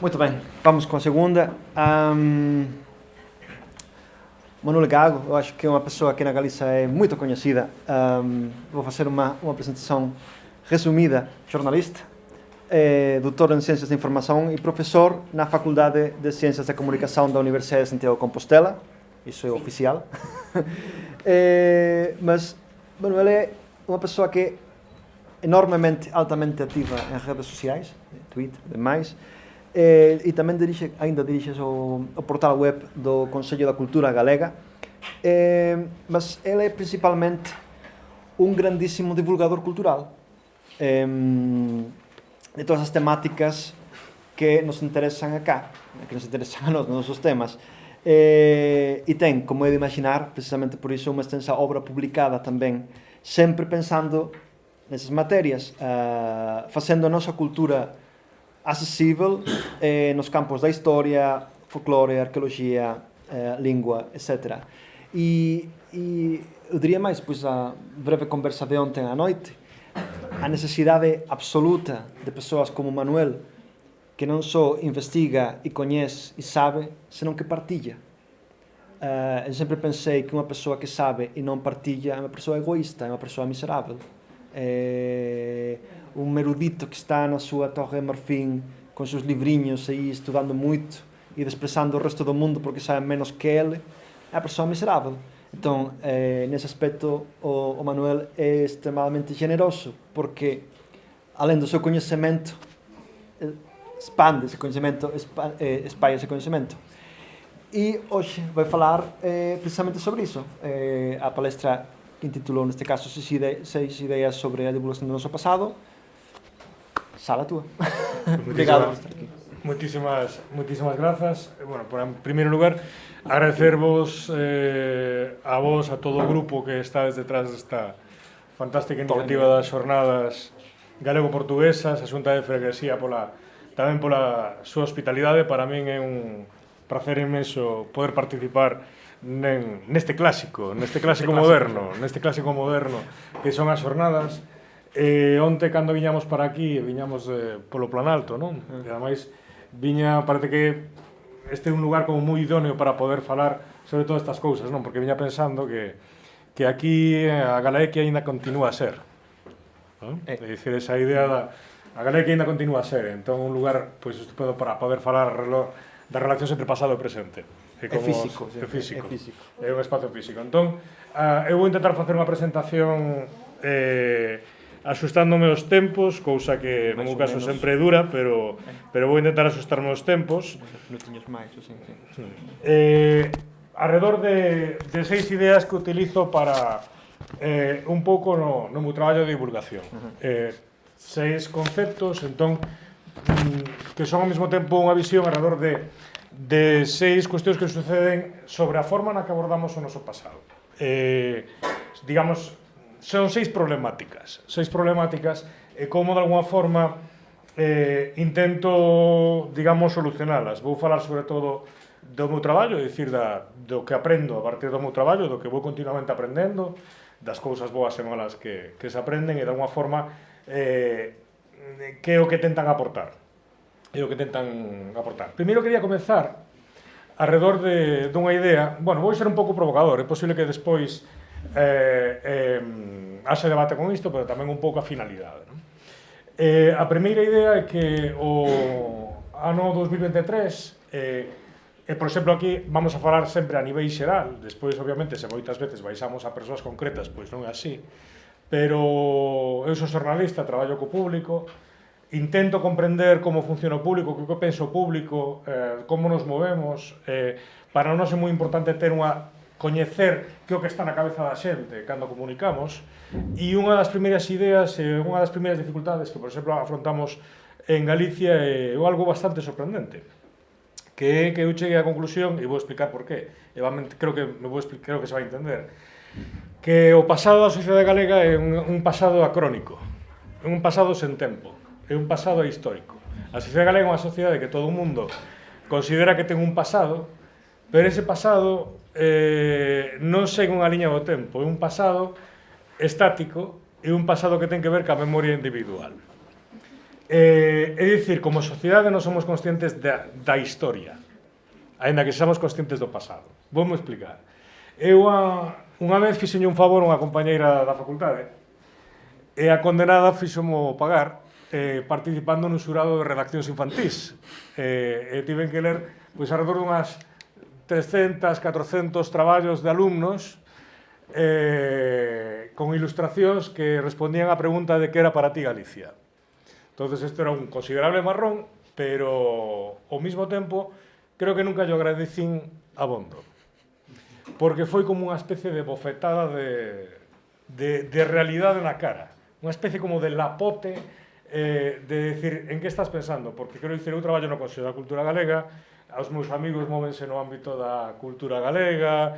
Muito bem, vamos com a segunda. Manuel Gago, eu acho que é uma pessoa aqui na Galiza é muito conhecida. Vou fazer uma apresentação resumida. Jornalista, doutor em Ciências da Informação e professor na Faculdade de Ciências da Comunicação da Universidade de Santiago de Compostela. Isso é oficial. Mas Manuel é uma pessoa que é enormemente, altamente ativa em redes sociais, Twitter e demais. E também ainda dirige o portal web do Consello da Cultura Galega, mas ele é principalmente um grandíssimo divulgador cultural de todas as temáticas que nos interessam acá, que nos interessam a nós, nos nossos temas. E tem, como é de imaginar, precisamente por isso, uma extensa obra publicada também, sempre pensando nessas matérias, fazendo a nossa cultura acessível nos campos da história, folclore, arqueologia, língua, etc. E eu diria mais, pois a breve conversa de ontem à noite, a necessidade absoluta de pessoas como Manuel, que não só investiga e conhece e sabe, senão que partilha. Eu sempre pensei que uma pessoa que sabe e não partilha é uma pessoa egoísta, é uma pessoa miserável. Um erudito que está na sua torre de marfim com os seus livrinhos aí estudando muito e desprezando o resto do mundo porque sabe menos que ele, é a pessoa miserável. Então, nesse aspecto, o Manuel é extremadamente generoso porque, além do seu conhecimento, expande esse conhecimento, espalha esse conhecimento. E hoje vai falar precisamente sobre isso. A palestra que intitulou, neste caso, 6 ideias sobre a divulgação do nosso passado. Sala túa. Obrigado por estar aquí. Muchísimas gracias. Bueno, en primer lugar, agradecervos a vos, a todo o grupo que está detrás desta fantástica iniciativa das xornadas galego-portuguesas, a Xunta de Freguesía tamén pola súa hospitalidade. Para min é un prazer inmenso poder participar neste clásico moderno que son as xornadas. Onte, cando viñamos para aquí, viñamos polo Planalto, non? E ademais, parece que este é un lugar como moi idóneo para poder falar sobre todas estas cousas, non? Porque viña pensando que aquí a Galaequia ainda continúa a ser, non? É dicir, esa idea a Galaequia ainda continúa a ser, entón un lugar pois estupendo para poder falar das relacións entre pasado e presente. É físico. É un espacio físico. Entón, eu vou intentar facer unha presentación axustándome os tempos, cousa que no meu caso sempre é dura, pero vou intentar axustarme os tempos. Arredor de 6 ideas que utilizo para un pouco no meu traballo de divulgación. 6 conceptos, entón, que son ao mesmo tempo unha visión arredor de 6 cuestións que suceden sobre a forma na que abordamos o noso pasado. Digamos, son 6 problemáticas e como de alguna forma intento, digamos, solucionalas. Vou falar sobre todo do meu traballo, é dicir, do que aprendo a partir do meu traballo, do que vou continuamente aprendendo, das cousas boas e malas que se aprenden e de alguna forma que é o que tentan aportar. Primeiro quería comenzar arredor dunha idea. Bueno, vou ser un pouco provocador, é posible que despois haxe debate con isto, pero tamén un pouco a finalidade, non? A primeira idea é que o ano 2023, por exemplo, aquí vamos a falar sempre a nivel xeral, despois, obviamente, se moitas veces baixamos a persoas concretas, pois non é así, pero eu sou xornalista, traballo co público, intento comprender como funciona o público, que pensa o público, como nos movemos. Para nós é moi importante coñecer que é o que está na cabeza da xente cando comunicamos, e unha das primeiras ideas e unha das primeiras dificultades que, por exemplo, afrontamos en Galicia é algo bastante sorprendente, que é que eu cheguei á conclusión, e vou explicar por qué, creo que se vai entender, que o pasado da sociedade galega é un pasado acrónico, é un pasado sen tempo, é un pasado histórico. A sociedade galega é unha sociedade que todo o mundo considera que ten un pasado, pero ese pasado non segue unha liña do tempo, é un pasado estático, é un pasado que ten que ver ca memoria individual. É dicir, como sociedade non somos conscientes da historia, aínda que sexamos conscientes do pasado. Voume explicar. Eu unha vez fixenlle un favor a unha compañeira da facultade e a condenada fixomo pagar participando nun xurado de redaccións infantís. E tiven que ler pois alrededor dunhas 300, 400 traballos de alumnos con ilustracións que respondían á pregunta de que era para ti Galicia. Entonces, isto era un considerable marrón, pero ao mesmo tempo creo que nunca yo agradecín abondo, porque foi como unha especie de bofetada de realidade na cara, unha especie como de lapote de decir, en que estás pensando? Porque quero dicir, eu traballo no Consello da Cultura Galega, os meus amigos móvense no ámbito da cultura galega,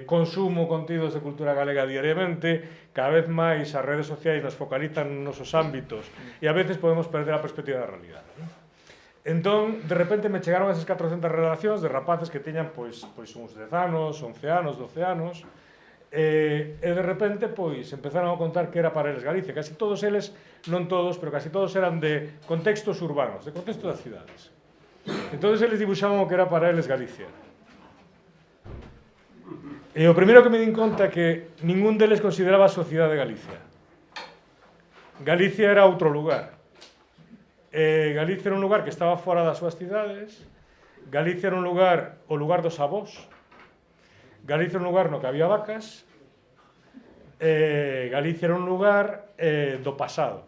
consumo contidos de cultura galega diariamente, cada vez máis as redes sociais nos focalizan nos nosos ámbitos e a veces podemos perder a perspectiva da realidade, non? Entón, de repente me chegaron esas 400 relacións de rapaces que tiñan pois uns 10 anos, 11 anos, 12 anos, e de repente pois empezaron a contar que era para eles Galicia. Casi todos eles, non todos, pero casi todos eran de contextos urbanos, de contextos das cidades. Entón, eles dibuixaban o que era para eles Galicia. E o primeiro que me din conta é que ningún deles consideraba a sociedade de Galicia. Galicia era outro lugar. Galicia era un lugar que estaba fora das súas cidades. Galicia era un lugar, o lugar dos avós. Galicia era un lugar no que había vacas. Galicia era un lugar do pasado.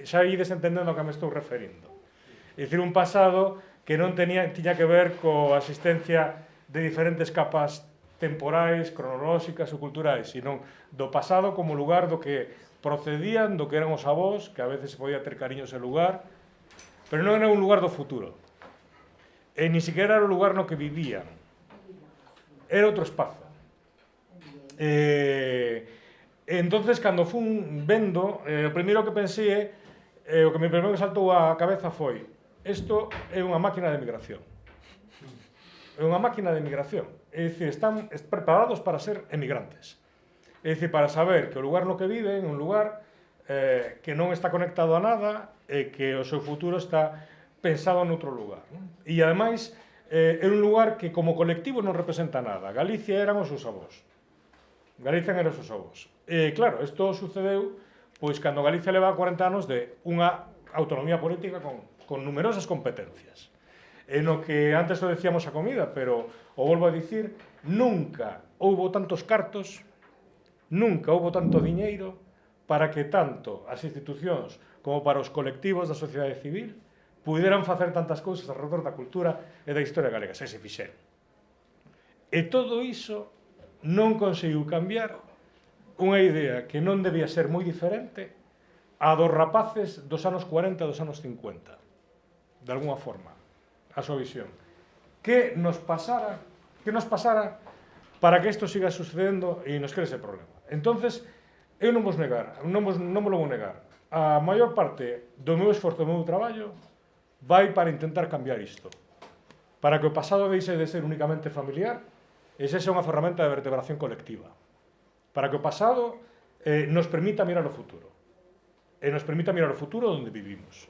Xa ides entendendo a que me estou referindo. É dicir, un pasado que non tiña que ver coa existencia de diferentes capas temporais, cronolóxicas ou culturais, sino do pasado como lugar do que procedían, do que eran os avós, que a veces se podía ter cariño ese lugar, pero non era un lugar do futuro. E ni siquiera era o lugar no que vivían. Era outro espazo. Entonces, cando fun vendo, o primeiro que pensei o que me primeiro que saltou á cabeza foi: isto é unha máquina de migración. É unha máquina de migración. É dicir, están preparados para ser emigrantes. É dicir, para saber que o lugar no que viven é un lugar que non está conectado a nada e que o seu futuro está pensado noutro lugar. E, ademais, é un lugar que como colectivo non representa nada. Galicia eran os seus avós. Galicia eran os seus avós. E, claro, isto sucedeu pois cando Galicia leva 40 anos de unha autonomía política con numerosas competencias. En o que antes o decíamos a comida, pero o volvo a dicir, nunca houbo tantos cartos, nunca houbo tanto diñeiro para que tanto as institucións como para os colectivos da sociedade civil puderan facer tantas cousas alrededor da cultura e da historia galega, se fixeron. E todo iso non conseguiu cambiar unha idea que non debía ser moi diferente a dos rapaces dos anos 40 e dos anos 50, de alguna forma, a súa visión. Que nos pasara para que isto siga sucedendo e nos cree ese problema. Entonces, eu non vos negar, non me lo vou negar, a maior parte do meu esforzo, do meu traballo, vai para intentar cambiar isto, para que o pasado deixe de ser únicamente familiar e sexa unha ferramenta de vertebración colectiva, para que o pasado nos permita mirar o futuro, e nos permita mirar o futuro onde vivimos,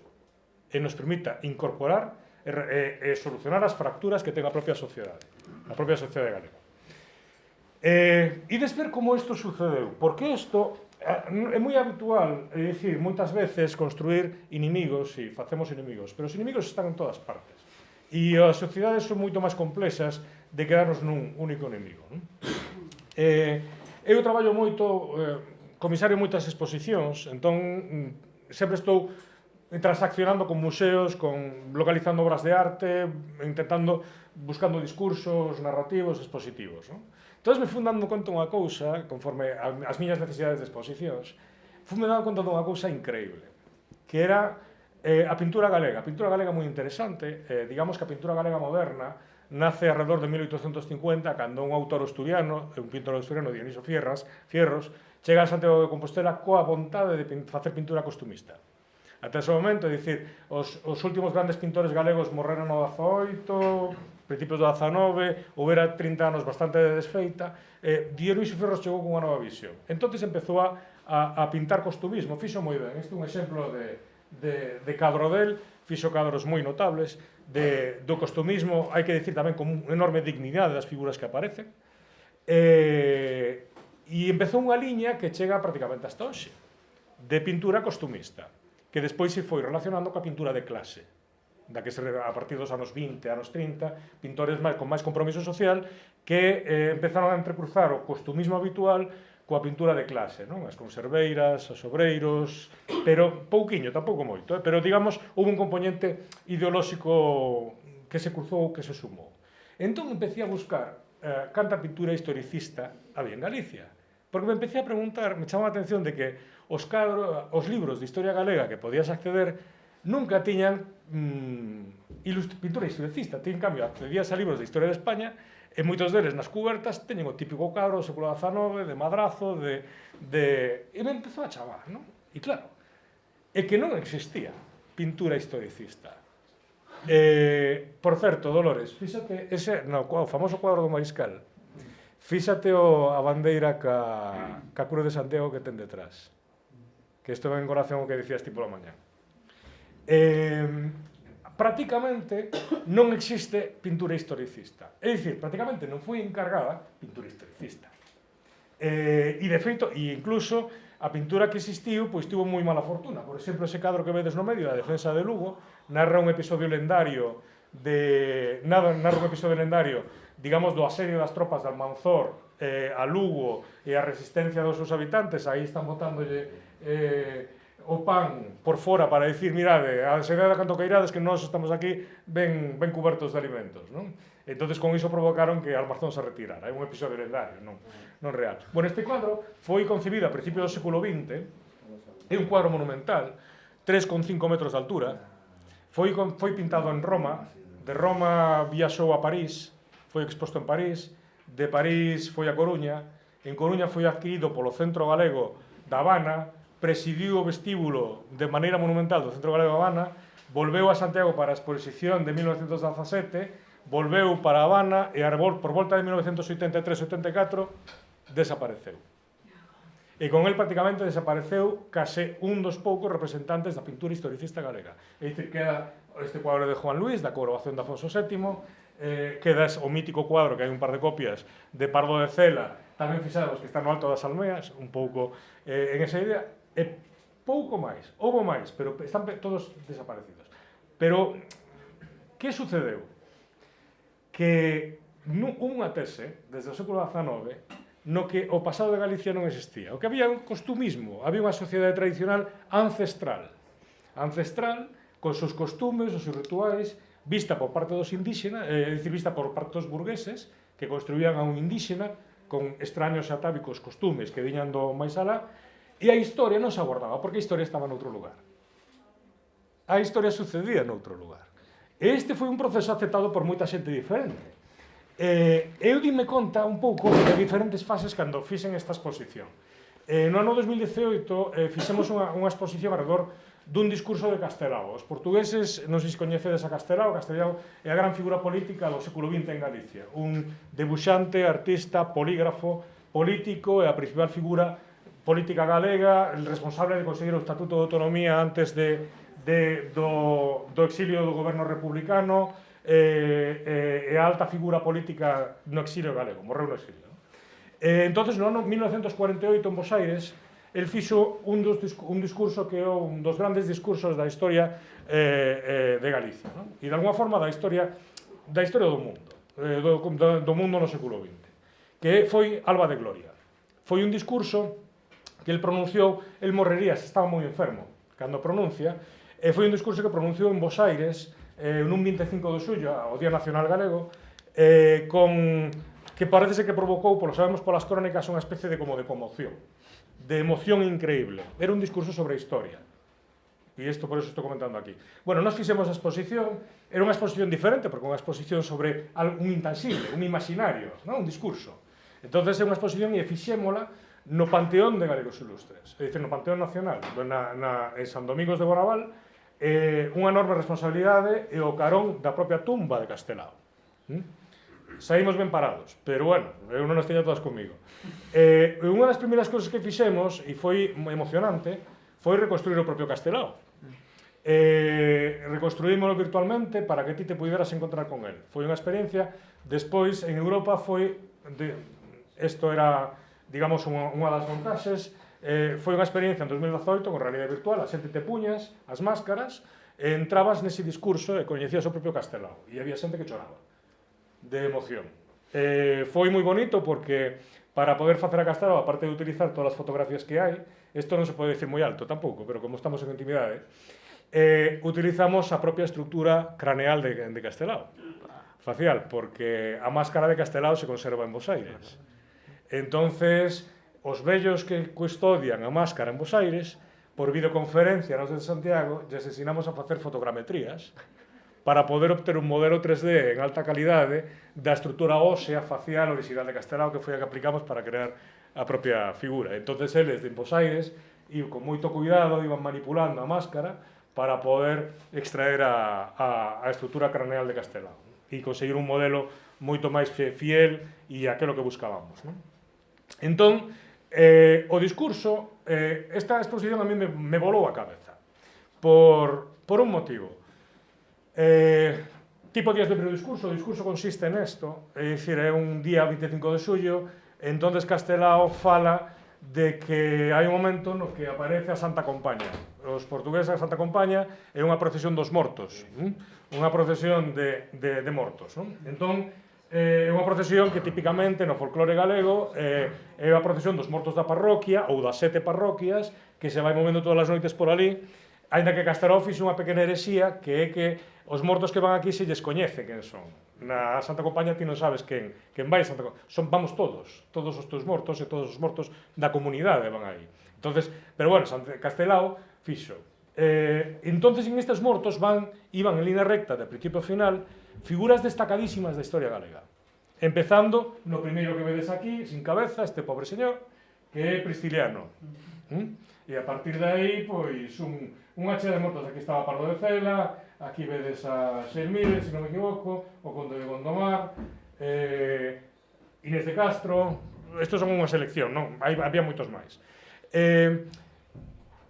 e nos permita incorporar e solucionar as fracturas que ten a propia sociedade galega. Ides ver como isto sucedeu, porque isto é moi habitual, é dicir, moitas veces construir inimigos, e facemos inimigos, pero os inimigos están en todas partes, e as sociedades son moito máis complexas de quedarnos nun único inimigo. Eu traballo moito, comisario moitas exposicións, entón sempre estou transaccionando con museos, localizando obras de arte, buscando discursos narrativos, expositivos. Entón, me fui dando conta unha cousa, conforme as miñas necesidades de exposicións, fui dando conta dunha cousa increíble, que era a pintura galega. A pintura galega moi interesante, digamos que a pintura galega moderna nace alrededor de 1850, cando un autor asturiano, un pintor asturiano, Dioniso Fierros, chega a Santiago de Compostela coa vontade de facer pintura costumista. Ata ese momento, é dicir, os últimos grandes pintores galegos morreron no 18, principios do 19, houbera 30 anos bastante de desfeita, Dioniso Fierros chegou con unha nova visión. Entón empezou a pintar costumismo, fixo moi ben. Este é un exemplo de cadro del, fixo cadros moi notables, do costumismo, hai que dicir tamén con enorme dignidade das figuras que aparecen, e empezou unha liña que chega prácticamente hasta hoxe, de pintura costumista, que despois se foi relacionando coa pintura de clase, da que a partir dos anos 20, anos 30, pintores con máis compromiso social que empezaron a entrecruzar o costumismo habitual coa pintura de clase, non? As conserveiras, os obreiros, pero pouquiño, tampouco moito, pero digamos, houve un componente ideolóxico que se cruzou, que se sumou. Entón empecé a buscar canta pintura historicista había en Galicia, porque me empecé a preguntar, me chamou a atención de que os libros de historia galega que podías acceder nunca tiñan pintura historicista, en cambio accedías a libros de historia de España e moitos deles nas cubertas teñen o típico cadro do século XIX, de madrazo, e me empezou a chamar, non? E claro, é que non existía pintura historicista. Por certo, Dolores, fíxate o famoso cuadro do Mariscal, fíxate a bandeira ca Cruz de Santiago que ten detrás, que isto ven en relación ao que dicías ti pola mañá. Prácticamente non existe pintura historicista. É dicir, prácticamente non foi encargada pintura historicista. E de feito, e incluso a pintura que existiu, pois tivo moi mala fortuna. Por exemplo, ese cadro que vedes no medio da defensa de Lugo narra un episodio lendario digamos, do asedio das tropas de Almanzor a Lugo e a resistencia dos seus habitantes. Aí están botándolle o pan por fora para dicir, mirade, a seriedade da canto queirades que nós estamos aquí ben cubertos de alimentos, non? Entonces con iso provocaron que Almanzón se retirara. É un episodio lendario, non real. Bueno, este cuadro foi concebido a principios do século XX, é un cuadro monumental, 3,5 metros de altura, foi pintado en Roma, de Roma viaxou a París, foi exposto en París, de París foi a Coruña, en Coruña foi adquirido polo Centro Galego da Habana, presidiu o vestíbulo de maneira monumental do Centro Galego da Habana, volveu a Santiago para a exposición de 1917, volveu para a Habana e por volta de 1983-84 desapareceu. E con el prácticamente desapareceu case un dos poucos representantes da pintura historicista galega. É dicir, queda este cuadro de Juan Luis, da coroación de Afonso VII, queda o mítico cuadro, que hai un par de copias, de Pardo de Cela, tamén fixados que está no Alto das Almeas, un pouco en esa idea. E pouco máis, houbo máis, pero están todos desaparecidos. Pero, que sucedeu? Que unha tese, desde o século XIX, no que o pasado de Galicia non existía. O que había un costumismo, había unha sociedade tradicional ancestral, con seus costumes, os seus rituais, vista por parte dos indígenas, é dicir, vista por parte dos burgueses, que construían a un indígena con extraños e atávicos costumes que viñan do máis alá, e a historia non se abordaba, porque a historia estaba noutro lugar. A historia sucedía noutro lugar. E este foi un proceso aceptado por moita xente diferente. Eu dime conta un pouco de diferentes fases cando fixen esta exposición. No ano 2018 fixemos unha exposición alrededor dun discurso de Castelao. Os portugueses, non sei se coñecedes a Castelao, Castelao é a gran figura política do século XX en Galicia. Un debuxante, artista, polígrafo, político e a principal figura política galega, el responsable de conseguir o Estatuto de Autonomía antes do exilio do goberno republicano, e a alta figura política no exilio galego, morreu no exilio. Entonces, no ano 1948, en Bos Aires, el fixo un discurso que é un dos grandes discursos da historia de Galicia, e de alguma forma da historia do mundo, do mundo no século XX, que foi Alba de Gloria. Foi un discurso que el pronunciou, el morrería, estaba moi enfermo cando pronuncia, e foi un discurso que pronunciou en Bos Aires nun 25 de xullo, ao Día Nacional Galego, que parece ser que provocou, polo sabemos polas crónicas, unha especie de conmoción, de emoción increíble. Era un discurso sobre a historia. E isto por eso estou comentando aquí. Bueno, nós fixemos a exposición, era unha exposición diferente, porque unha exposición sobre un intangible, un imaginario, un discurso. Entón, é unha exposición e fixémola no Panteón de Galegos Ilustres, é dicir, no Panteón Nacional, en San Domingos de Bonaval, unha enorme responsabilidade e o carón da propia tumba de Castelao. Saímos ben parados, pero bueno, eu non as teño todas comigo. Unha das primeiras cousas que fixemos, e foi emocionante, foi reconstruir o propio Castelao. reconstruímoslo virtualmente para que ti te pudieras encontrar con él. Foi unha experiencia. Despois, en Europa, isto era, digamos, unha das montaxes, foi unha experiencia en 2018 con realidade virtual, a xente te puñas as máscaras, e entrabas nese discurso e coñecías o propio Castelao, e había xente que choraba de emoción. Foi moi bonito porque para poder facer a Castelao, aparte de utilizar todas as fotografías que hai, isto non se pode dicir moi alto tampouco, pero como estamos en intimidade, utilizamos a propia estructura craneal de Castelao, facial, porque a máscara de Castelao se conserva en Bos Aires. Entonces, os vellos que custodian a máscara en Bos Aires, por videoconferencia nos de Santiago, lles ensinamos a facer fotogrametrías para poder obter un modelo 3D en alta calidade da estrutura ósea facial original de Castelao, que foi a que aplicamos para crear a propia figura. Entonces, eles de Bos Aires, e con moito cuidado, iban manipulando a máscara para poder extraer a estrutura craneal de Castelao e conseguir un modelo moito máis fiel e aquilo que buscábamos, non? Entón, o discurso, esta exposición a mí me volou a cabeza por un motivo. Ti podías ver o discurso consiste nesto, é dicir, é un día 25 de xullo, entonces Castelao fala de que hai un momento no que aparece a Santa Compaña. Os portugueses, a Santa Compaña é unha procesión dos mortos, unha procesión de mortos. Entón, é unha procesión que tipicamente no folclore galego é a procesión dos mortos da parroquia ou das 7 parroquias que se vai movendo todas as noites por ali, aínda que Castelao fixe unha pequena herexía que é que os mortos que van aquí se lles coñece quen son. Na Santa Compaña ti non sabes quen vai a Santa Compaña. Vamos todos os teus mortos e todos os mortos da comunidade van aí. Entonces, pero bueno, Castelao fixo. Entonces, en estes mortos iban en línea recta de principio a final figuras destacadísimas da historia galega. Empezando no primeiro que vedes aquí, sin cabeza, este pobre señor, que é Prisciliano. E a partir de aí, pois, unha chea de mortos. Aquí estaba Pardo de Cela, aquí vedes a Xelmírez, se non me equivoco, o Conde de Gondomar, Inés de Castro. Estos son unha selección, non? Había moitos máis.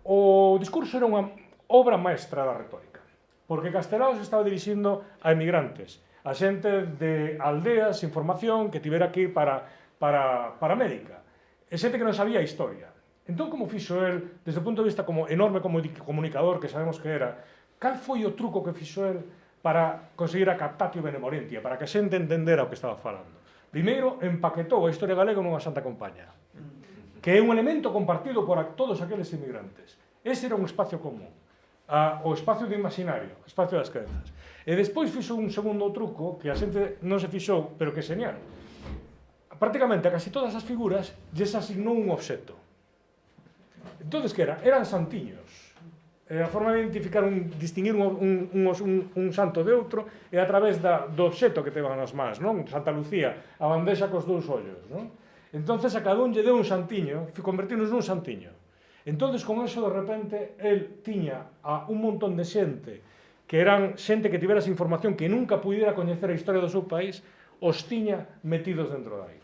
O discurso era unha obra maestra da retórica, porque Castelao se estaba dirixindo a emigrantes, a xente de aldeas sin formación que tivera que ir para América, e xente que non sabía a historia. Entón, como fixo el, desde o punto de vista como enorme comunicador que sabemos que era, cal foi o truco que fixo el para conseguir a captatio benevolentia, para que a xente entendera o que estaba falando? Primeiro, empaquetou a historia galega nunha Santa Compaña, que é un elemento compartido por todos aqueles inmigrantes. Ese era un espacio común, o espacio do imaginario, o espacio das crenzas. E despois fixo un segundo truco que a xente non se fixou, pero que é señal. Prácticamente a casi todas as figuras lles asignou un obxecto. Entonces, que era? Eran santiños. A forma de identificar, distinguir un santo de outro é a través do obxecto que teban nas mans, non? Santa Lucía, a bandexa cos 2 ollos, non? Entonces, a cada un lle deu un santiño, convertirnos nun santiño. Entonces, con eso, de repente, el tiña a un montón de xente que eran xente que tivera esa información que nunca pudiera coñecer a historia do seu país, os tiña metidos dentro de aí.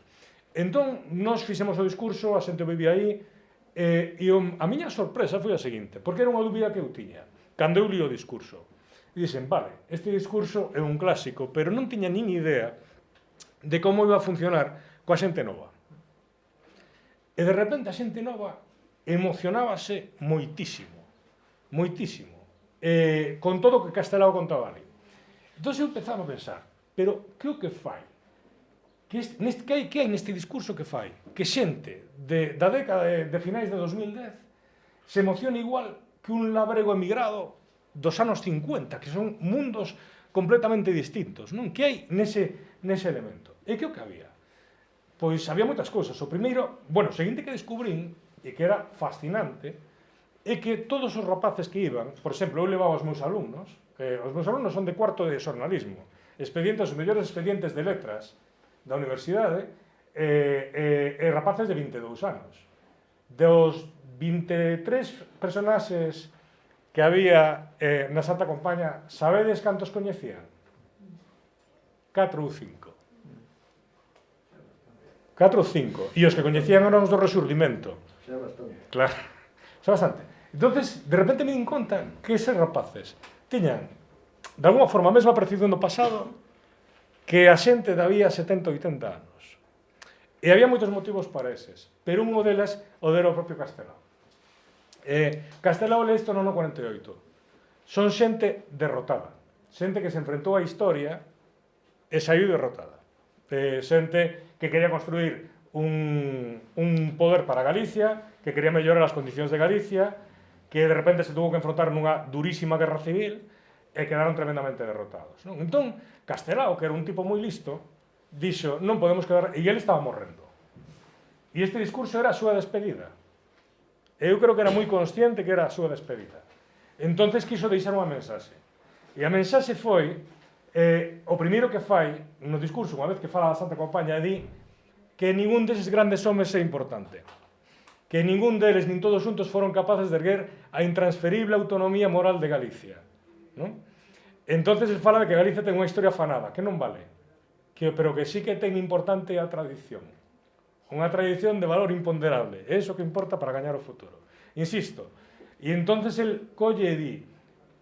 Entón, nós fixemos o discurso, a xente vivía aí, e a miña sorpresa foi a seguinte, porque era unha dúbida que eu tiña, cando eu li o discurso. E dixen, vale, este discurso é un clásico, pero non tiña nin idea de como iba a funcionar coa xente nova. E de repente a xente nova emocionábase moitísimo, moitísimo, con todo o que Castelao contaba ali. Entón eu empezaba a pensar, pero que o que fai? Que hai neste discurso que fai? Que xente da década de finais de 2010 se emociona igual que un labrego emigrado dos anos 50, que son mundos completamente distintos, non? Que hai nese elemento? E que o que había? Pois había moitas cousas. O primeiro, o seguinte que descubrín, e que era fascinante, é que todos os rapaces que iban, por exemplo, eu levaba os meus alumnos son de cuarto de xornalismo, os mellores expedientes de letras da universidade, e rapaces de 22 anos. Dos 23 personaxes que había na Santa Compaña, sabedes cantos coñecían? 4 ou 5. 4 ou 5. E os que coñecían eran os do Resurdimento. Xa bastante. Claro, xa bastante. Entonces, de repente me di conta que eses rapaces tiñan, de alguma forma, a mesma percepción do pasado que a xente de había 70, 80 anos. E había moitos motivos para eses, pero un deles o era o propio Castelao. Castelao le isto no ano 48. Son xente derrotada, xente que se enfrentou á historia e saiu derrotada. Xente que quería construir un poder para Galicia, que quería mellorar as condicións de Galicia, que de repente se tuvo que enfrontar nunha durísima guerra civil e quedaron tremendamente derrotados. Non? Entón, Castelao, que era un tipo moi listo, dixo, non podemos quedar... E ele estaba morrendo. E este discurso era a súa despedida. E eu creo que era moi consciente que era a súa despedida. Entonces quiso deixar unha mensaxe. E a mensaxe foi, o primeiro que fai no discurso, unha vez que fala da Santa Compaña, di que ningún deses grandes homes é importante. Que ningún deles, nin todos xuntos, foron capaces de erguer a intransferible autonomía moral de Galicia. Non? Entonces el fala de que Galicia ten unha historia afanada, que non vale, pero que sí que ten importante a tradición. Unha tradición de valor imponderable. É iso que importa para gañar o futuro. Insisto. E entonces el colle e di,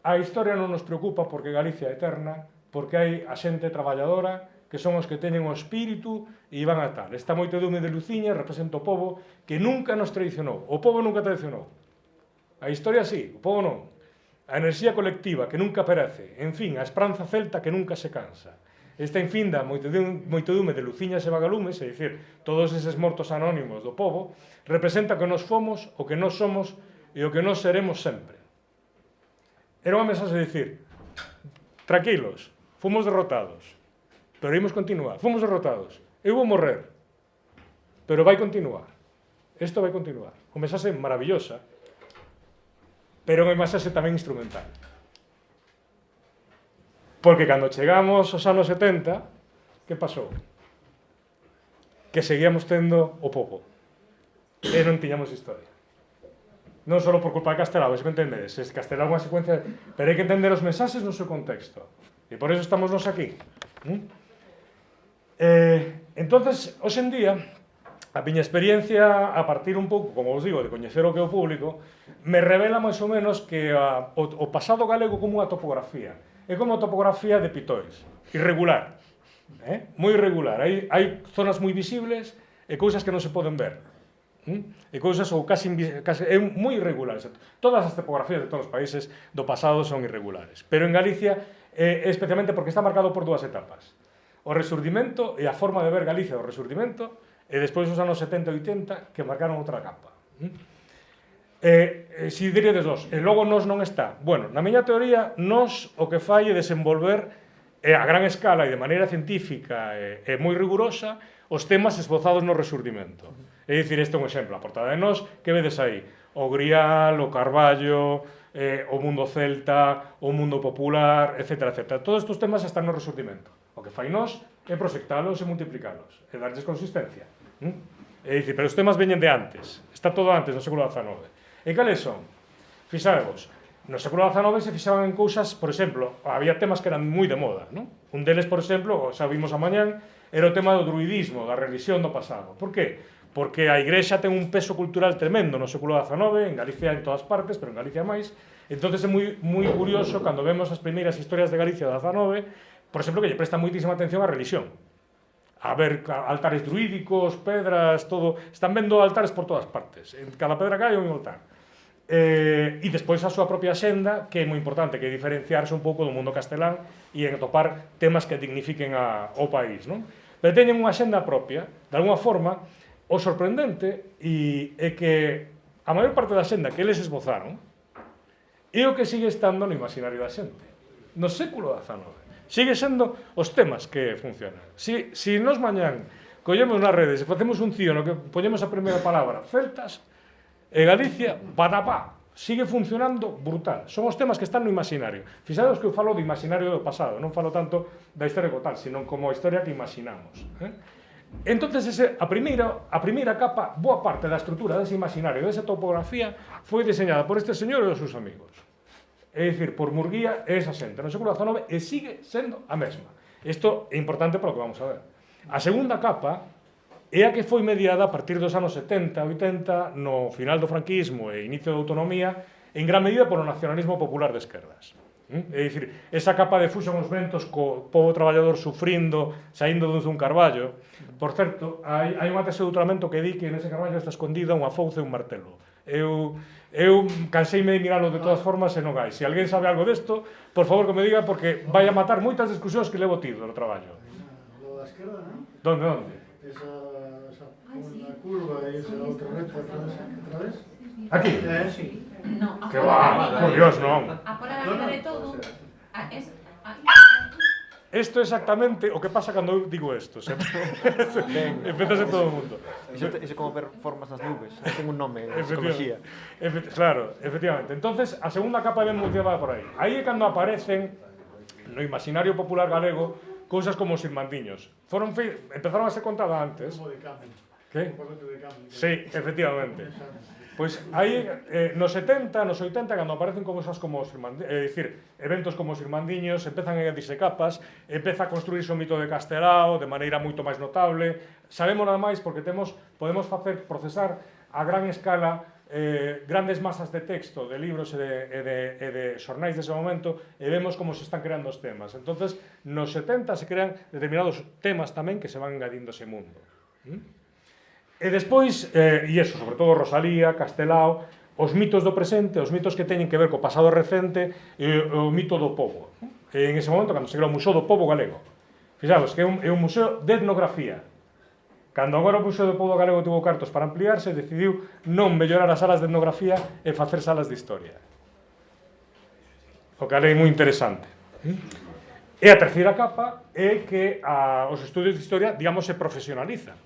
a historia non nos preocupa porque Galicia é eterna, porque hai a xente traballadora, que son os que teñen o espírito e van a tal. Esta moitedume de Luciña representa o pobo que nunca nos traicionou. O pobo nunca traicionou. A historia sí, o pobo non. A enerxía colectiva que nunca perece. En fin, a esperanza celta que nunca se cansa. Esta infinda moitedume de Luciñas e Vagalumes, é dicir, todos eses mortos anónimos do pobo, representa que nos fomos, o que nos somos e o que nos seremos sempre. Era unha mensaxe de dicir, tranquilos, fomos derrotados, pero imos continuar. Fomos derrotados. Eu vou morrer. Pero vai continuar. Isto vai continuar. Unha mensaxe maravillosa, pero unha mensaxe tamén instrumental. Porque cando chegamos aos anos 70, que pasou? Que seguíamos tendo o pobo. E non tiñamos historia. Non só por culpa de Castelao, se me entendedes. Castelao é unha secuencia... Pero hai que entender os mensaxes no seu contexto. E por eso estamos nos aquí. Entonces, hoxe en día, a miña experiencia, a partir un pouco, como vos digo, de coñecer o que é o público, me revela máis ou menos que o pasado galego como unha topografía. É como a topografía de Pitois, irregular, moi irregular. Hai zonas moi visibles e cousas que non se poden ver. E cousas ou casi é moi irregular. Todas as topografías de todos os países do pasado son irregulares. Pero en Galicia, especialmente porque está marcado por dúas etapas. O resurdimento e a forma de ver Galicia do resurdimento e despois os anos 70 e 80 que marcaron outra capa. Si diríades vos, e logo nos non está. Bueno, na miña teoría, nos o que fai é desenvolver a gran escala e de maneira científica e moi rigurosa os temas esbozados no resurdimento. É dicir, este é un exemplo, a portada de Nos, que vedes aí? O Grial, o Carballo, o mundo celta, o mundo popular, etc. etc. Todos estes temas están no resurdimento. O que fai Nos é proxectalos e multiplicalos, e darlles consistencia. É dicir, pero os temas veñen de antes, está todo antes, no século XIX. E cales son? Fixadevos, no século XIX se fixaban en cousas, por exemplo, había temas que eran moi de moda, non? Un deles, por exemplo, xa vimos amañán, era o tema do druidismo, da religión do pasado. Por que? Porque a Igrexa ten un peso cultural tremendo no século XIX, en Galicia en todas partes, pero en Galicia máis. Entón é moi curioso cando vemos as primeiras historias de Galicia do XIX, por exemplo, que lle presta moitísima atención á religión. A ver altares druídicos, pedras, todo. Están vendo altares por todas partes. En cada pedra que hai un altar. E despois a súa propia xenda, que é moi importante, que é diferenciarse un pouco do mundo castelán e en atopar temas que dignifiquen ao país, non? Pero teñen unha xenda propia, de alguma forma, o sorprendente é que a maior parte da xenda que eles esbozaron é o que sigue estando no imaginario da xente. No século XIX. Sigue sendo os temas que funcionan. Si nos mañán collemos nas redes e facemos un cío no que poñemos a primeira palabra celtas, e Galicia, patapá, sigue funcionando brutal. Son os temas que están no imaginario. Fixados que eu falo do imaginario do pasado, non falo tanto da historia como tal, sino como a historia que imaginamos. Entonces, a primeira capa, boa parte da estrutura dese imaginario, desa topografía, foi diseñada por este señor e os seus amigos. É dicir, por Murguía e esa xente no século XIX, e sigue sendo a mesma. Isto é importante para o que vamos a ver. A segunda capa é a que foi mediada a partir dos anos 70, 80, no final do franquismo e inicio da autonomía, en gran medida polo nacionalismo popular de esquerdas. É dicir, esa capa de fuxan os ventos co pobo traballador sufrindo, saindo dun carballo. Por certo, hai unha tese de doutoramento que di que nese carballo está escondida unha fouce e un martelo. Eu canseime de miralo de todas formas e non hai. Se alguén sabe algo desto, por favor que me diga, porque vai a matar moitas discusións que levo tido no traballo. Lo da esquerda, non? Donde? Esa curva e esa outra recta outra vez. Aquí? Sí. No, Que va, por Dios, non. A pola la de todo. Isto é exactamente o que pasa cando eu digo isto. Empezase todo o mundo. Iso é como ver formas nas nubes. Ten un nome en psicología. Claro, efectivamente. Entonces, a segunda capa ben motivada por aí. Aí é cando aparecen no imaginario popular galego cousas como os irmandiños. Empezaron a ser contadas antes. Como de cambio. Que? Un paquete de cambio. Sí, efectivamente. Pois aí, nos 70, nos 80, cando aparecen cousas como os irmandiños, é dicir, eventos como os irmandiños, empezan a dirse capas, empeza a construirse o mito de Castelao de maneira moito máis notable. Sabemos nada máis porque podemos procesar a gran escala grandes masas de texto, de libros e de xornais dese momento, e vemos como se están creando os temas. Entonces, nos 70 se crean determinados temas tamén que se van engadindo ese mundo. E despois, e iso, sobre todo Rosalía, Castelao, os mitos do presente, os mitos que teñen que ver co pasado recente e o mito do pobo. En ese momento, cando se crea o Museo do Pobo Galego. Fixados, que é un museo de etnografía. Cando agora o Museo do Pobo Galego tuvo cartos para ampliarse, decidiu non mellorar as salas de etnografía e facer salas de historia. O que é moi interesante. E a terceira capa é que os estudios de historia, digamos, se profesionalizan.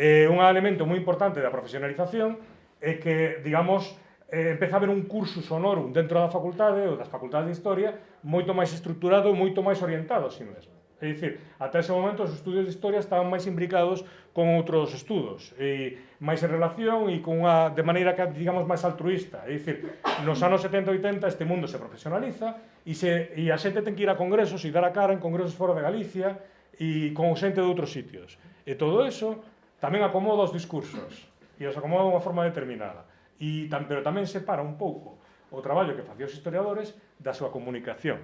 Un elemento moi importante da profesionalización é que, digamos, empeza a haber un curso sonorum dentro da facultade ou das facultades de historia moito máis estruturado e moito máis orientado a si mesmo. É dicir, ata ese momento os estudios de historia estaban máis imbricados con outros estudos, e máis en relación e de maneira, digamos, máis altruista. É dicir, nos anos 70 e 80 este mundo se profesionaliza e a xente ten que ir a congresos e dar a cara en congresos fora de Galicia e con xente de outros sitios. E todo eso tamén acomoda os discursos e os acomoda de unha forma determinada, pero tamén separa un pouco o traballo que facían os historiadores da súa comunicación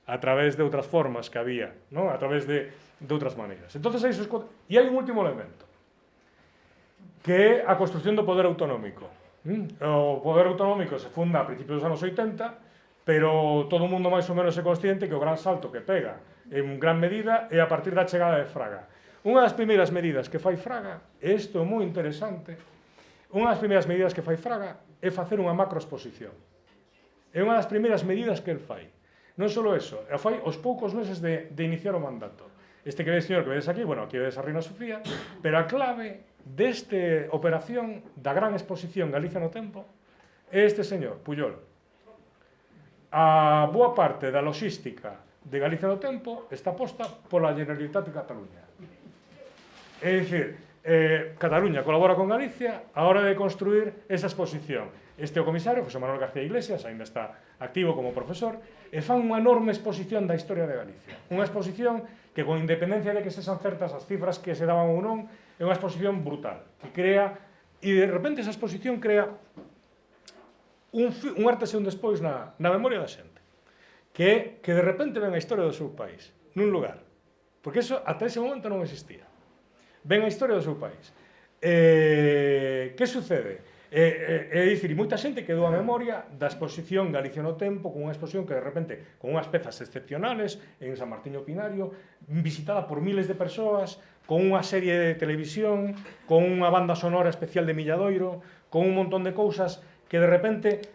a través de outras formas que había, non? A través de outras maneiras. Entonces, e hai un último elemento, que é a construcción do poder autonómico. O poder autonómico se funda a principios dos anos 80, pero todo o mundo máis ou menos é consciente que o gran salto que pega en gran medida é a partir da chegada de Fraga. Unha das primeiras medidas que fai Fraga, e isto é moi interesante, unha das primeiras medidas que fai Fraga é facer unha macroexposición. É unha das primeiras medidas que el fai. Non só eso, o fai aos poucos meses de iniciar o mandato. Este que vedes, señor, que vedes aquí, bueno, aquí vedes a Reina Sofía, pero a clave deste operación da gran exposición Galicia no Tempo é este señor, Pujol. A boa parte da logística de Galicia no Tempo está posta pola Generalitat de Cataluña. É dicir, Cataluña colabora con Galicia a hora de construir esa exposición. Este é o comisario, José Manuel García Iglesias, ainda está activo como profesor, e fan unha enorme exposición da historia de Galicia. Unha exposición que, con independencia de que se san certas as cifras que se daban ou non, é unha exposición brutal, que crea, e de repente esa exposición crea un antes e un despois na memoria da xente, que de repente ven a historia do seu país, nun lugar, porque eso ata ese momento non existía. Ven a historia do seu país. Que sucede? É dicir, moita xente quedou a memoria da exposición Galicia no Tempo, con unha exposición que de repente, con unhas pezas excepcionales en San Martiño Pinario, visitada por miles de persoas, con unha serie de televisión, con unha banda sonora especial de Milladoiro, con un montón de cousas que de repente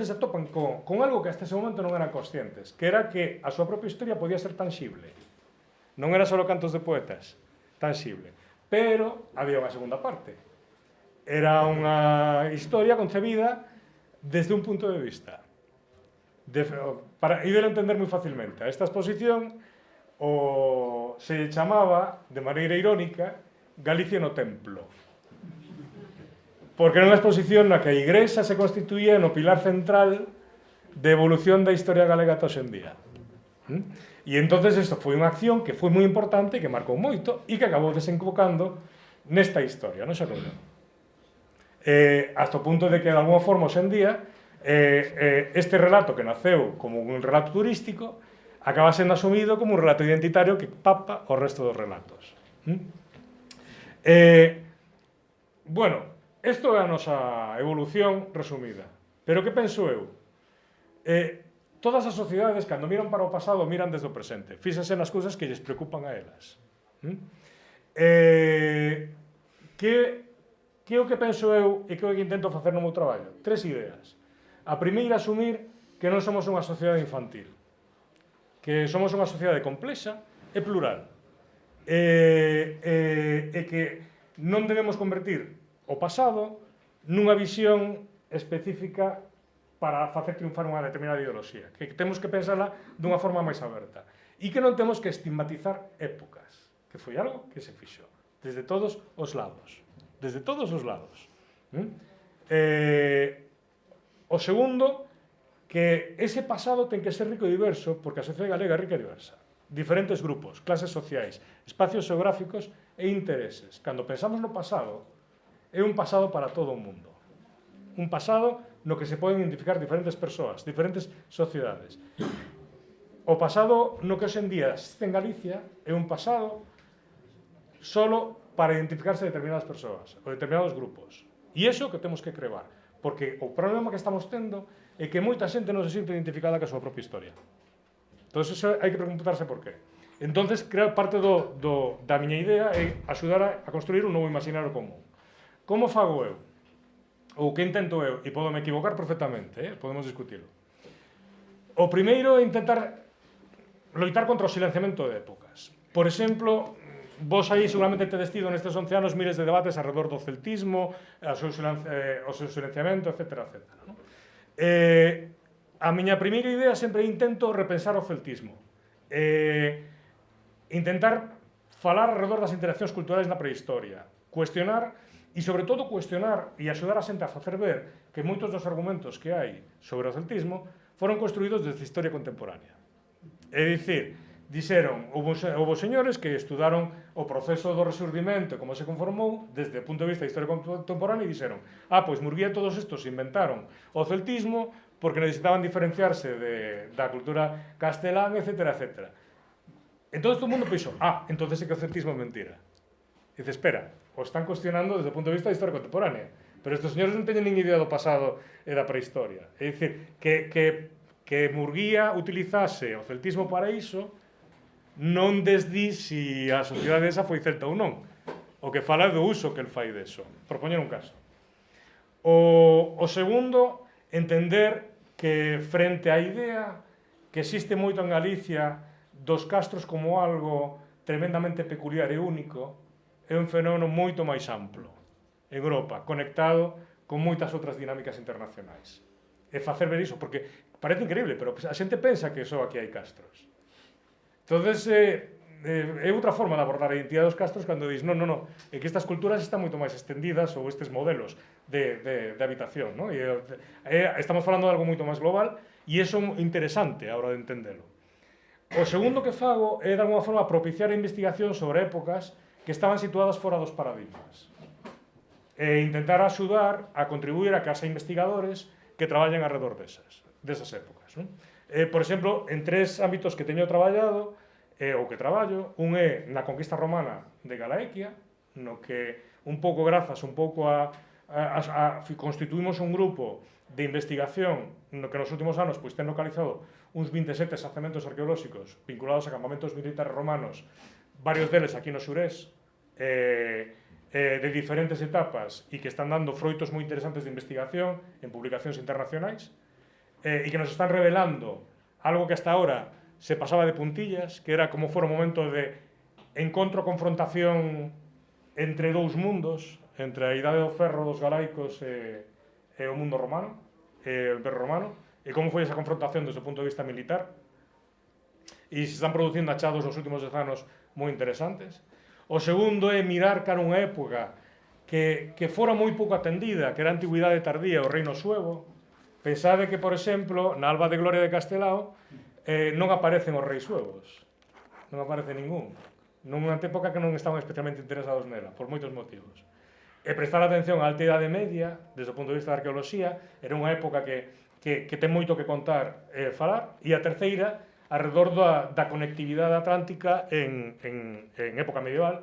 se topan con algo que hasta ese momento non eran conscientes, que era que a súa propia historia podía ser tangible. Non era só cantos de poetas, tangible. Pero había unha segunda parte. Era unha historia concebida desde un punto de vista. Para ídelo entender moi facilmente. A esta exposición se chamaba, de maneira irónica, Galicia no Templo. Porque era unha exposición na que a Igrexa se constituía no pilar central de evolución da historia galega ata hoxe en día. E entonces isto foi unha acción que foi moi importante, que marcou moito e que acabou desembocando nesta historia, non se rollo. Hasta o punto de que, de alguma forma, hoxe en día, Este relato que naceu como un relato turístico acaba sendo asumido como un relato identitario que papa o resto dos relatos. Bueno, isto é a nosa evolución resumida. Pero que penso eu? Todas as sociedades, cando miran para o pasado, miran desde o presente. Fíxense nas cousas que lles preocupan a elas. Que é o que penso eu e que é o que intento facer no meu traballo? 3 ideas. A primeira, asumir que non somos unha sociedade infantil. Que somos unha sociedade complexa e plural. E que non debemos convertir o pasado nunha visión específica para facer triunfar unha determinada ideoloxía, que temos que pensala dunha forma máis aberta e que non temos que estigmatizar épocas, que foi algo que se fixo desde todos os lados, O segundo, que ese pasado ten que ser rico e diverso, porque a sociedade galega é rica e diversa, diferentes grupos, clases sociais, espacios geográficos e intereses. Cando pensamos no pasado, é un pasado para todo o mundo, un pasado no que se poden identificar diferentes persoas, diferentes sociedades. O pasado no que hoxendía existe en Galicia é un pasado solo para identificarse determinadas persoas ou determinados grupos. E iso que temos que crevar, porque o problema que estamos tendo é que moita xente non se sente identificada ca súa propia historia. Entón, iso hai que preguntarse por qué. Entón, parte da miña idea é axudar a construir un novo imaginario común. Como fago eu? Ou que intento eu, e podo me equivocar perfectamente, podemos discutilo. O primeiro é intentar loitar contra o silenciamento de épocas. Por exemplo, vos aí seguramente tedes tido nestes 11 anos miles de debates alrededor do celtismo, o seu silenciamento, etc. A miña primeira idea sempre intento repensar o celtismo. Intentar falar alrededor das interaccións culturais na prehistoria, cuestionar e, sobre todo, cuestionar e axudar a xente a facer ver que moitos dos argumentos que hai sobre o celtismo foron construídos desde a historia contemporánea. É dicir, houve señores que estudaron o proceso do resurdimento e como se conformou desde o punto de vista da historia contemporánea e dixeron pois Murguía e todos estos inventaron o celtismo porque necesitaban diferenciarse da cultura castelán, etc. Entón, todo o mundo pensou, entonces é que o celtismo é mentira. E dice, espera, o están cuestionando desde o punto de vista da historia contemporánea, pero estes señores non teñen nin idea do pasado e da prehistoria. É dicir, que Murguía utilizase o celtismo para iso non desdi se a sociedade esa foi celta ou non. O que fala é do uso que el fai deso. Por poñer un caso. O segundo, entender que frente á idea que existe moito en Galicia dos castros como algo tremendamente peculiar e único, é un fenómeno moito máis amplo en Europa, conectado con moitas outras dinámicas internacionais. E facer ver iso, porque parece increíble, pero a xente pensa que só aquí hai castros. Entón, é outra forma de abordar a identidade dos castros cando dis, non, é que estas culturas están moito máis extendidas ou estes modelos de habitación, non? Estamos falando de algo moito máis global e iso é interesante a hora de entendelo. O segundo que fago é, de alguma forma, propiciar a investigación sobre épocas que estaban situadas fora dos paradigmas e intentar axudar a contribuir a que haxa investigadores que traballen alrededor desas épocas. Por exemplo, en 3 ámbitos que teño traballado ou que traballo, un é na conquista romana de Galaequia, no que un pouco grazas constituímos un grupo de investigación no que nos últimos anos ten localizado uns 27 xacementos arqueolóxicos vinculados a campamentos militares romanos, varios deles aquí no Xurés, de diferentes etapas e que están dando froitos moi interesantes de investigación en publicacións internacionais e que nos están revelando algo que hasta ahora se pasaba de puntillas, que era como fora un momento de encontro-confrontación entre dous mundos, entre a idade do ferro dos galaicos e o mundo romano, o Imperio Romano, e como foi esa confrontación desde o punto de vista militar. E se están producindo achados nos últimos 10 anos moi interesantes. O segundo é mirar cara unha época que fora moi pouco atendida, que era a Antigüidade tardía, o Reino Suevo. Pensade que, por exemplo, na Alba de Gloria de Castelao non aparecen os reis suevos. Non aparece ningún. Nunha época que non estaban especialmente interesados nela, por moitos motivos. E prestar atención á Alta Idade Media, desde o punto de vista da arqueoloxía, era unha época que que ten moito que contar e falar, e a terceira, alrededor da conectividade atlántica en época medieval,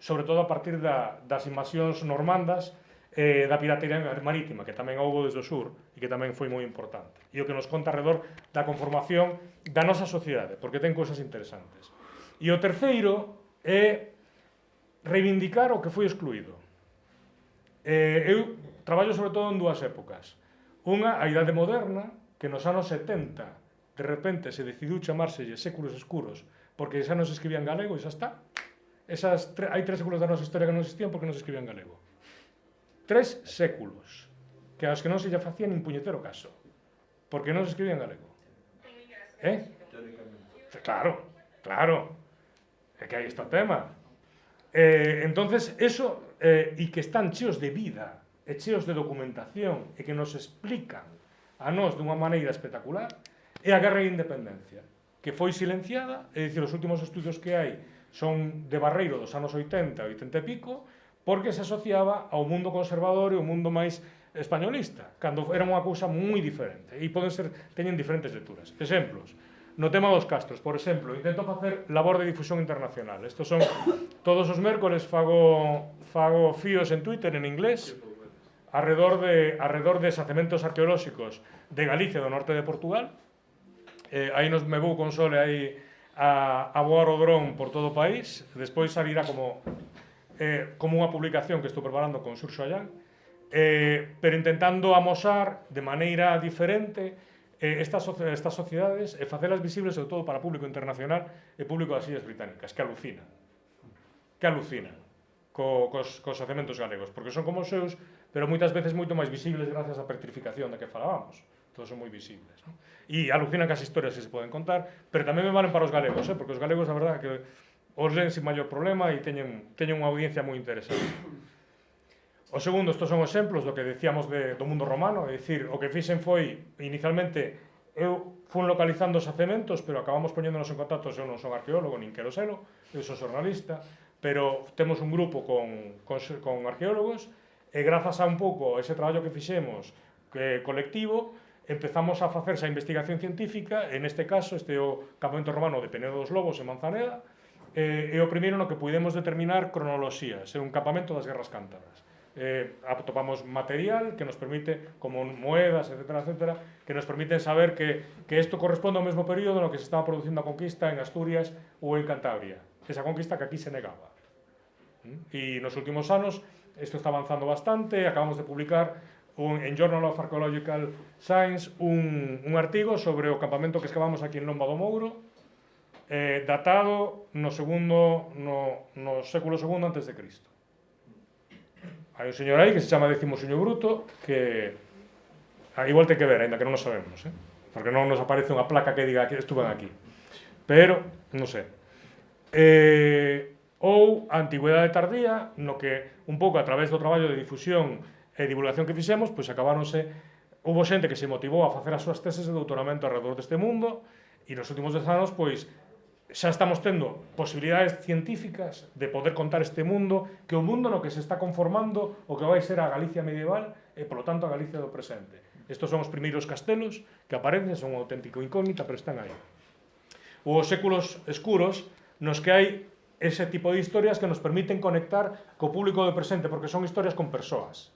sobre todo a partir das invasións normandas, da piratería marítima, que tamén houve desde o sur e que tamén foi moi importante. E o que nos conta alrededor da conformación da nosa sociedade, porque ten cousas interesantes. E o terceiro é reivindicar o que foi excluído. Eu traballo sobre todo en dúas épocas. Unha, a Idade Moderna, que nos anos 70 de repente se decidiu chamárselle séculos escuros porque xa non se escribía en galego e xa está. Hai 3 séculos da nosa historia que non existían porque non se escribía en galego. 3 séculos que aos que non se lle facía nin puñetero caso porque non se escribía en galego. Claro, é que aí está o tema. Entonces, eso, e que están cheos de vida e cheos de documentación e que nos explican a nós dunha maneira espectacular, é a Guerra de Independencia, que foi silenciada, é dicir, os últimos estudios que hai son de barreiro dos anos 80, 80 e pico, porque se asociaba ao mundo conservador e ao mundo máis españolista, cando era unha cousa moi diferente, e teñen diferentes lecturas. Exemplos, no tema dos castros, por exemplo, intento facer labor de difusión internacional. Estos son, todos os mércoles fago fíos en Twitter en inglés, alrededor de xacementos arqueolóxicos de Galicia do norte de Portugal. Aí me vou con Sole aí a voar o dron por todo o país, despois salirá como unha publicación que estou preparando con Xurxo Allán, pero intentando amosar de maneira diferente estas sociedades e facelas visibles sobre todo para público internacional e público das Illas Británicas, que alucinan cos xacementos galegos, porque son como os seus, pero moitas veces moito máis visibles gracias á petrificación da que falábamos. Todos son moi visibles, non? E alucinan cas historias que se poden contar, pero tamén me valen para os galegos, porque os galegos, a verdade, que os leen sin maior problema e teñen unha audiencia moi interesante. O segundo, estos son exemplos do que decíamos do mundo romano, é dicir, o que fixen foi, inicialmente, eu fun localizando os xacementos, pero acabamos poñéndonos en contacto, eu non son arqueólogo, nin quero selo, eu son xornalista, pero temos un grupo con arqueólogos, e grazas a un pouco ese traballo que fixemos colectivo, empezamos a facer esa investigación científica, en este caso, este é o campamento romano de Penedo dos Lobos en Manzaneda, e o primeiro no que pudemos determinar cronoloxías, é un campamento das guerras cántabras. Atopamos material que nos permite, como moedas, etc., que nos permiten saber que isto corresponde ao mesmo período no que se estaba producindo a conquista en Asturias ou en Cantabria, esa conquista que aquí se negaba. E nos últimos anos isto está avanzando bastante, acabamos de publicar en Journal of Archaeological Science un artigo sobre o campamento que excavamos aquí en Lomba do Mouro, datado no século II antes de Cristo. Hai un señor aí que se chama Décimo Suño Bruto, que igual ten que ver, ainda que non o sabemos, porque non nos aparece unha placa que diga que estuven aquí, pero non sei. Ou a Antigüedade Tardía, no que un pouco a través do traballo de difusión e divulgación que fixemos, pois houve xente que se motivou a facer as súas teses de doutoramento alrededor deste mundo, e nos últimos 10 anos, pois, xa estamos tendo posibilidades científicas de poder contar este mundo, que o mundo no que se está conformando o que vai ser a Galicia medieval e, polo tanto, a Galicia do presente. Estos son os primeiros castelos que aparecen, son un auténtico incógnita, pero están aí. Os séculos escuros, nos que hai ese tipo de historias que nos permiten conectar co público do presente, porque son historias con persoas.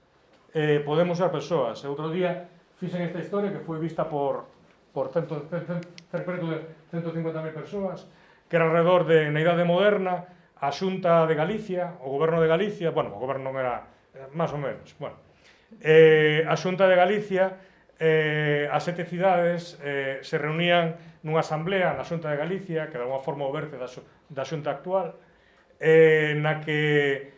Podemos ser persoas. Outro día fixen esta historia que foi vista por cerca de 150.000 persoas, que era alrededor na Idade Moderna, a Xunta de Galicia, o Goberno de Galicia, bueno, o Goberno non era máis ou menos, bueno, a Xunta de Galicia, as 7 cidades se reunían nunha asamblea na Xunta de Galicia, que de alguma forma o berce da Xunta actual, na que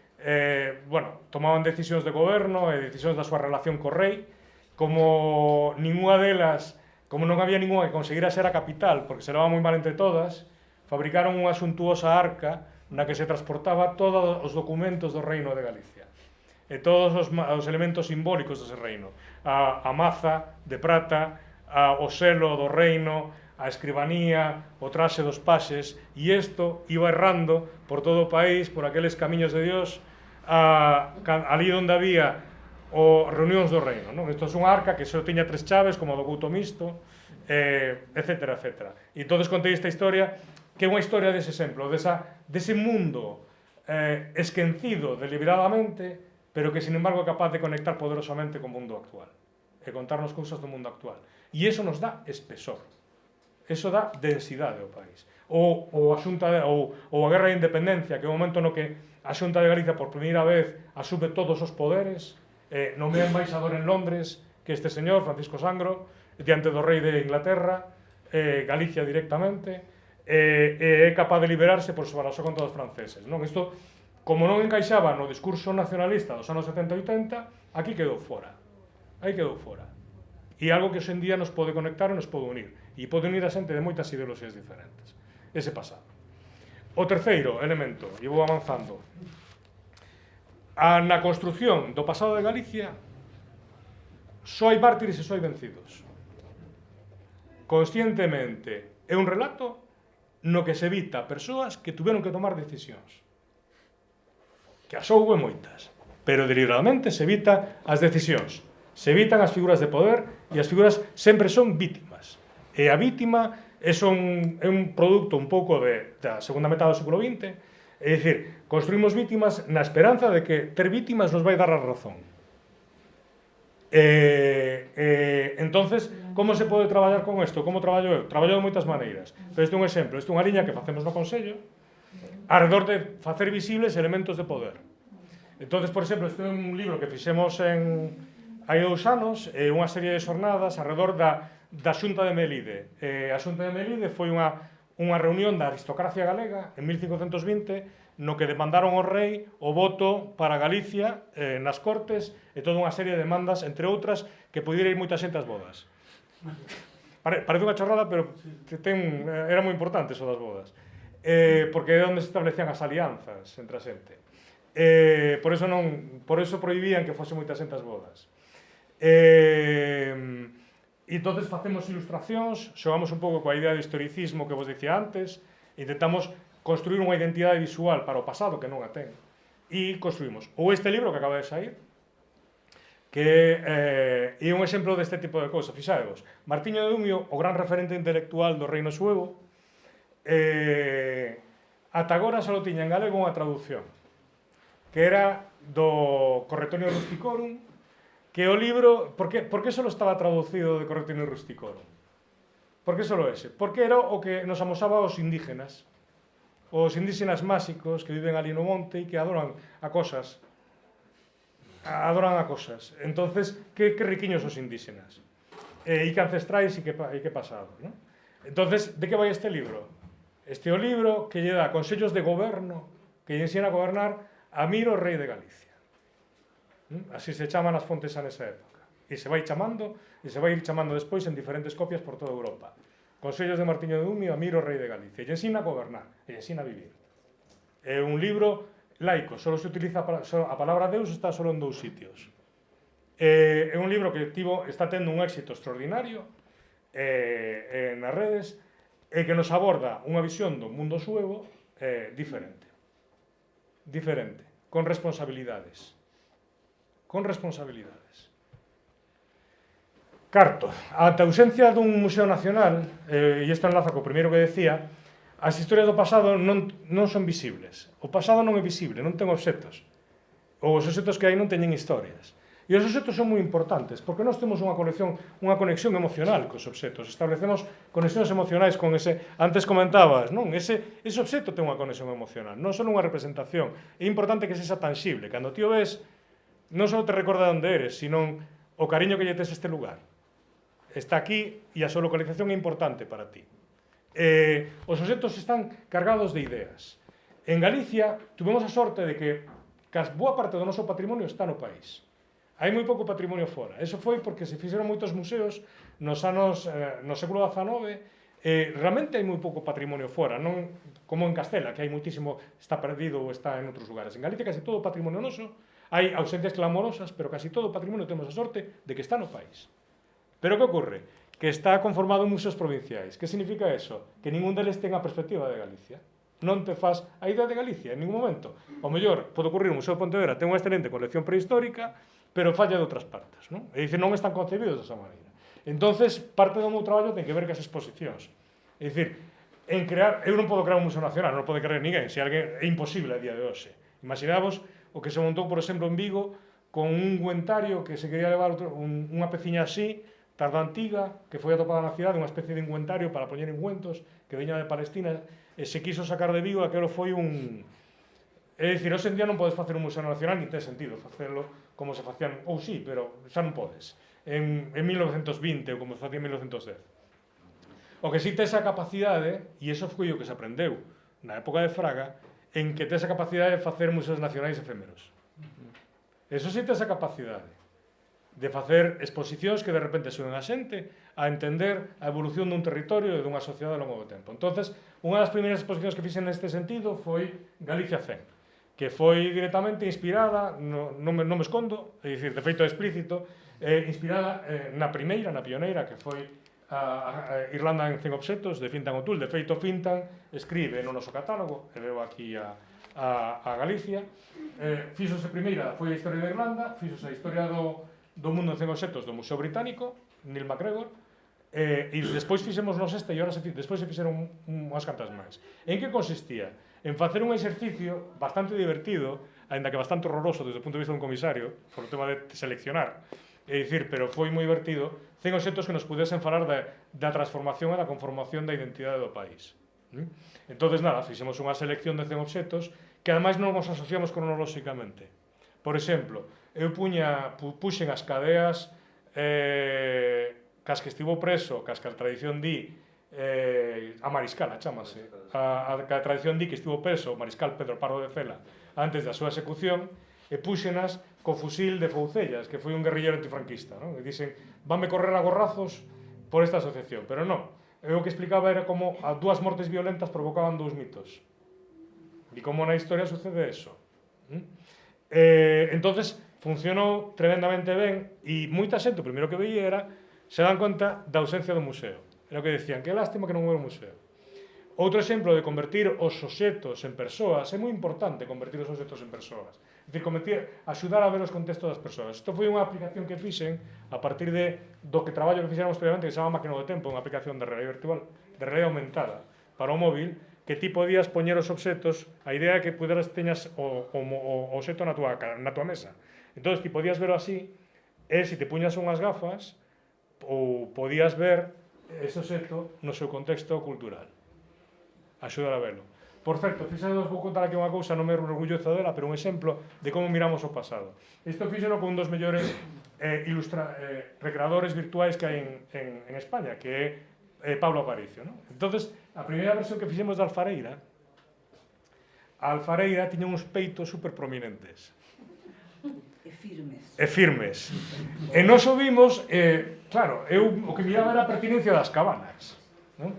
tomaban decisións de goberno e decisións da súa relación co rei, como ninguna delas, como non había ninguna que conseguira ser a capital, porque se levaba moi mal entre todas, fabricaron unha suntuosa arca na que se transportaba todos os documentos do reino de Galicia e todos os elementos simbólicos dese reino, a maza de prata, o selo do reino, a escribanía, o traxe dos paxes, e isto iba errando por todo o país, por aqueles camiños de Dios, ali onde había o reunións do reino, non? Isto é unha arca que só tiña 3 chaves, como do Couto Misto, etcétera, etcétera. E entonces contei esta historia, que é unha historia dese exemplo, dese mundo esquecido deliberadamente, pero que, sin embargo, é capaz de conectar poderosamente co mundo actual, e contarnos cousas do mundo actual. E iso nos dá espesor. Eso dá densidade ao país. Ou a Guerra de Independencia, que é o momento no que a Xunta de Galicia por primeira vez asume todos os poderes, nomea embaixador en Londres, que este señor, Francisco Sangro, diante do rei de Inglaterra, Galicia directamente, é capaz de liberarse por sobre a só contra os franceses. Non? Isto, como non encaixaba no discurso nacionalista dos anos 70 e 80, aquí quedou fora. Aí quedou fora. E algo que hoxe en día nos pode conectar e nos pode unir. E pode unir a xente de moitas ideoloxías diferentes. Ese pasado. O terceiro elemento, e vou avanzando. Na construción do pasado de Galicia, só hai mártires e só hai vencidos. Conscientemente, é un relato no que se evita persoas que tuveron que tomar decisións. Que as houve moitas, pero deliberadamente se evita as decisións. Se evitan as figuras de poder e as figuras sempre son vítimas. E a vítima é un produto un pouco da segunda metade do século XX. É dicir, construímos vítimas na esperanza de que ter vítimas nos vai dar a razón. Entonces, como se pode traballar con isto? Como traballo eu? Traballo de moitas maneiras. Pero este é un exemplo, este é unha liña que facemos no Consello alrededor de facer visibles elementos de poder. Entonces, por exemplo, este é un libro que fixemos hai 2 anos, unha serie de xornadas alrededor da Xunta de Melide. A Xunta de Melide foi unha reunión da aristocracia galega en 1520, no que demandaron ao rei o voto para Galicia nas Cortes e toda unha serie de demandas, entre outras, que pudiera ir moita xente ás bodas. Parece unha chorrada, pero era moi importante eso das bodas. Porque é onde se establecían as alianzas entre a xente. Por eso prohibían que fose moita xente ás bodas. E entonces facemos ilustracións, xogamos un pouco coa idea de historicismo que vos dicía antes, intentamos construir unha identidade visual para o pasado que non a ten. E construímos ou este libro que acaba de sair, que é un exemplo deste tipo de cousas. Fixadevos, Martiño de Dumio, o gran referente intelectual do reino suevo, ata agora só tiña en galego unha traducción, que era do Corretonio Rusticorum, que o libro... Por que só estaba traducido de Corretonio Rusticorum? Por que só ese? Porque era o que nos amosaba aos indígenas máxicos que viven ali no monte e que adoran a cosas. Entonces, que riquiños os indígenas. E que ancestrais e que pasados, non? Entonces, de que vai este libro? Este é o libro que lle dá consellos de goberno, que lle ensina a gobernar a Miro, rei de Galicia. Así se chaman as fontes nesa época. E se vai ir chamando despois en diferentes copias por toda Europa. Consellos de Martiño de Dumio a Miro, rei de Galicia. E ensina a gobernar, e ensina a vivir. É un libro laico, só se utiliza a palabra Deus, está só en 2 sitios. É un libro que está tendo un éxito extraordinario nas redes e que nos aborda unha visión do mundo suevo diferente, con responsabilidades. Carto, ante a ausencia dun museo nacional, e isto enlaza co primeiro que decía, as historias do pasado non son visibles. O pasado non é visible, non ten obxectos. Os obxectos que hai non teñen historias. E os obxectos son moi importantes, porque nós temos unha conexión emocional cos obxectos. Establecemos conexións emocionais con ese... Antes comentabas, non? Ese obxecto ten unha conexión emocional, non só unha representación. É importante que sexa tangible. Cando ti o ves, non só te recorda onde eres, sino o cariño que lle tes a este lugar. Está aquí e a súa localización é importante para ti. Os obxectos están cargados de ideas. En Galicia, tuvemos a sorte de que boa parte do noso patrimonio está no país. Hai moi pouco patrimonio fora. Eso foi porque se fixeron moitos museos no século XIX. Realmente hai moi pouco patrimonio fora, non como en Castela, que hai moitísimo, está perdido ou está en outros lugares. En Galicia casi todo o patrimonio noso, hai ausencias clamorosas, pero casi todo o patrimonio temos a sorte de que está no país. Pero que ocorre? Que está conformado en museos provinciais. Que significa eso? Que ningún deles ten a perspectiva de Galicia. non te faz a idea de Galicia en ningún momento. O mellor, pode ocurrir, o Museo de Pontevedra ten unha excelente colección prehistórica, pero falla de outras partes, non? É dicir, non están concebidos desa maneira. Entonces, parte do meu traballo ten que ver cas exposicións. É dicir, en crear, eu non podo crear un museo nacional, non pode crear ninguén, se alguén é imposible a día de hoxe. Imaginavos o que se montou, por exemplo, en Vigo, con un ungüentario que se quería levar unha peciña así, tarda antiga, que foi atopada na cidade, unha especie de ungüentario para poñer ungüentos, que veña de Palestina, e se quiso sacar de Vigo, aquilo foi un... É dicir, hoxe en día non podes facer un museo nacional, nin ten sentido facelo como se facían, ou sí, pero xa non podes, en 1920 ou como se facía en 1910. O que si tes a capacidade, e iso foi o que se aprendeu na época de Fraga, en que tes a capacidade de facer museos nacionais efémeros. Eso si tes a capacidade de facer exposicións que de repente suben a xente a entender a evolución dun territorio e dunha sociedade ao longo do tempo. Entonces, unha das primeiras exposicións que fixen neste sentido foi Galicia 100, que foi directamente inspirada, non me escondo, é dicir, de feito explícito, inspirada na primeira, na pioneira, que foi a Irlanda en 100 obxectos, de Fintan O'Toole. De feito, Fintan escribe no noso catálogo, e veo aquí a Galicia, fixose primeira, foi a historia de Irlanda, fixose a historia do mundo en 100 obxectos do Museo Británico, Neil MacGregor, e despois fixemos nos este, e ahora despois se fixeron unhas cantas máis. En que consistía? En facer un exercicio bastante divertido, aínda que bastante horroroso desde o punto de vista dun comisario, por o tema de seleccionar, é dicir, pero foi moi divertido, 100 obxectos que nos pudesen falar da transformación e da conformación da identidade do país. Entonces, nada, fixemos unha selección de 100 obxectos que ademais non nos asociamos cronolóxicamente. Por exemplo, eu puxen as cadeas cas que estivo preso, cas que a tradición di a Mariscala, chámase, a tradición di que estivo preso o Mariscal Pedro Pardo de Cela antes da súa execución, e púxenas co fusil de Foucellas, que foi un guerrillero antifranquista, non? E dixen, vanme correr a gorrazos por esta asociación, pero non. Eu o que explicaba era como as dúas mortes violentas provocaban dous mitos. E como na historia sucede eso. Entonces, funcionou tremendamente ben, e moita xente, o primeiro que veía era, se dan conta da ausencia do museo. Era o que decían, que lástima que non houve un museo. Outro exemplo de convertir os obxectos en persoas, é moi importante convertir os obxectos en persoas. É dicir, axudar a ver os contextos das persoas. Isto foi unha aplicación que fixen a partir do que traballo que fixéramos previamente, que se chama Máquina do Tempo, unha aplicación de realidade virtual, de realidade aumentada para o móvil, que ti podías poñer os obxectos, a idea é que teñas o obxecto na tua mesa. Entón, ti podías verlo así, e se te puñas unhas gafas, ou podías ver ese obxecto no seu contexto cultural. Axudar a verlo. Por certo, fixenos, vou contar aquí unha cousa, non me orgulloso dela, pero un exemplo de como miramos o pasado. Isto fixeno con un dos mellores recreadores virtuais que hai en España, que é Pablo Aparicio, non? Entonces, a primeira versión que fixemos da Alfareira, a Alfareira tiña uns peitos super prominentes. E firmes. E nós o vimos, claro, eu o que miraba era a pertinencia das cabanas, non?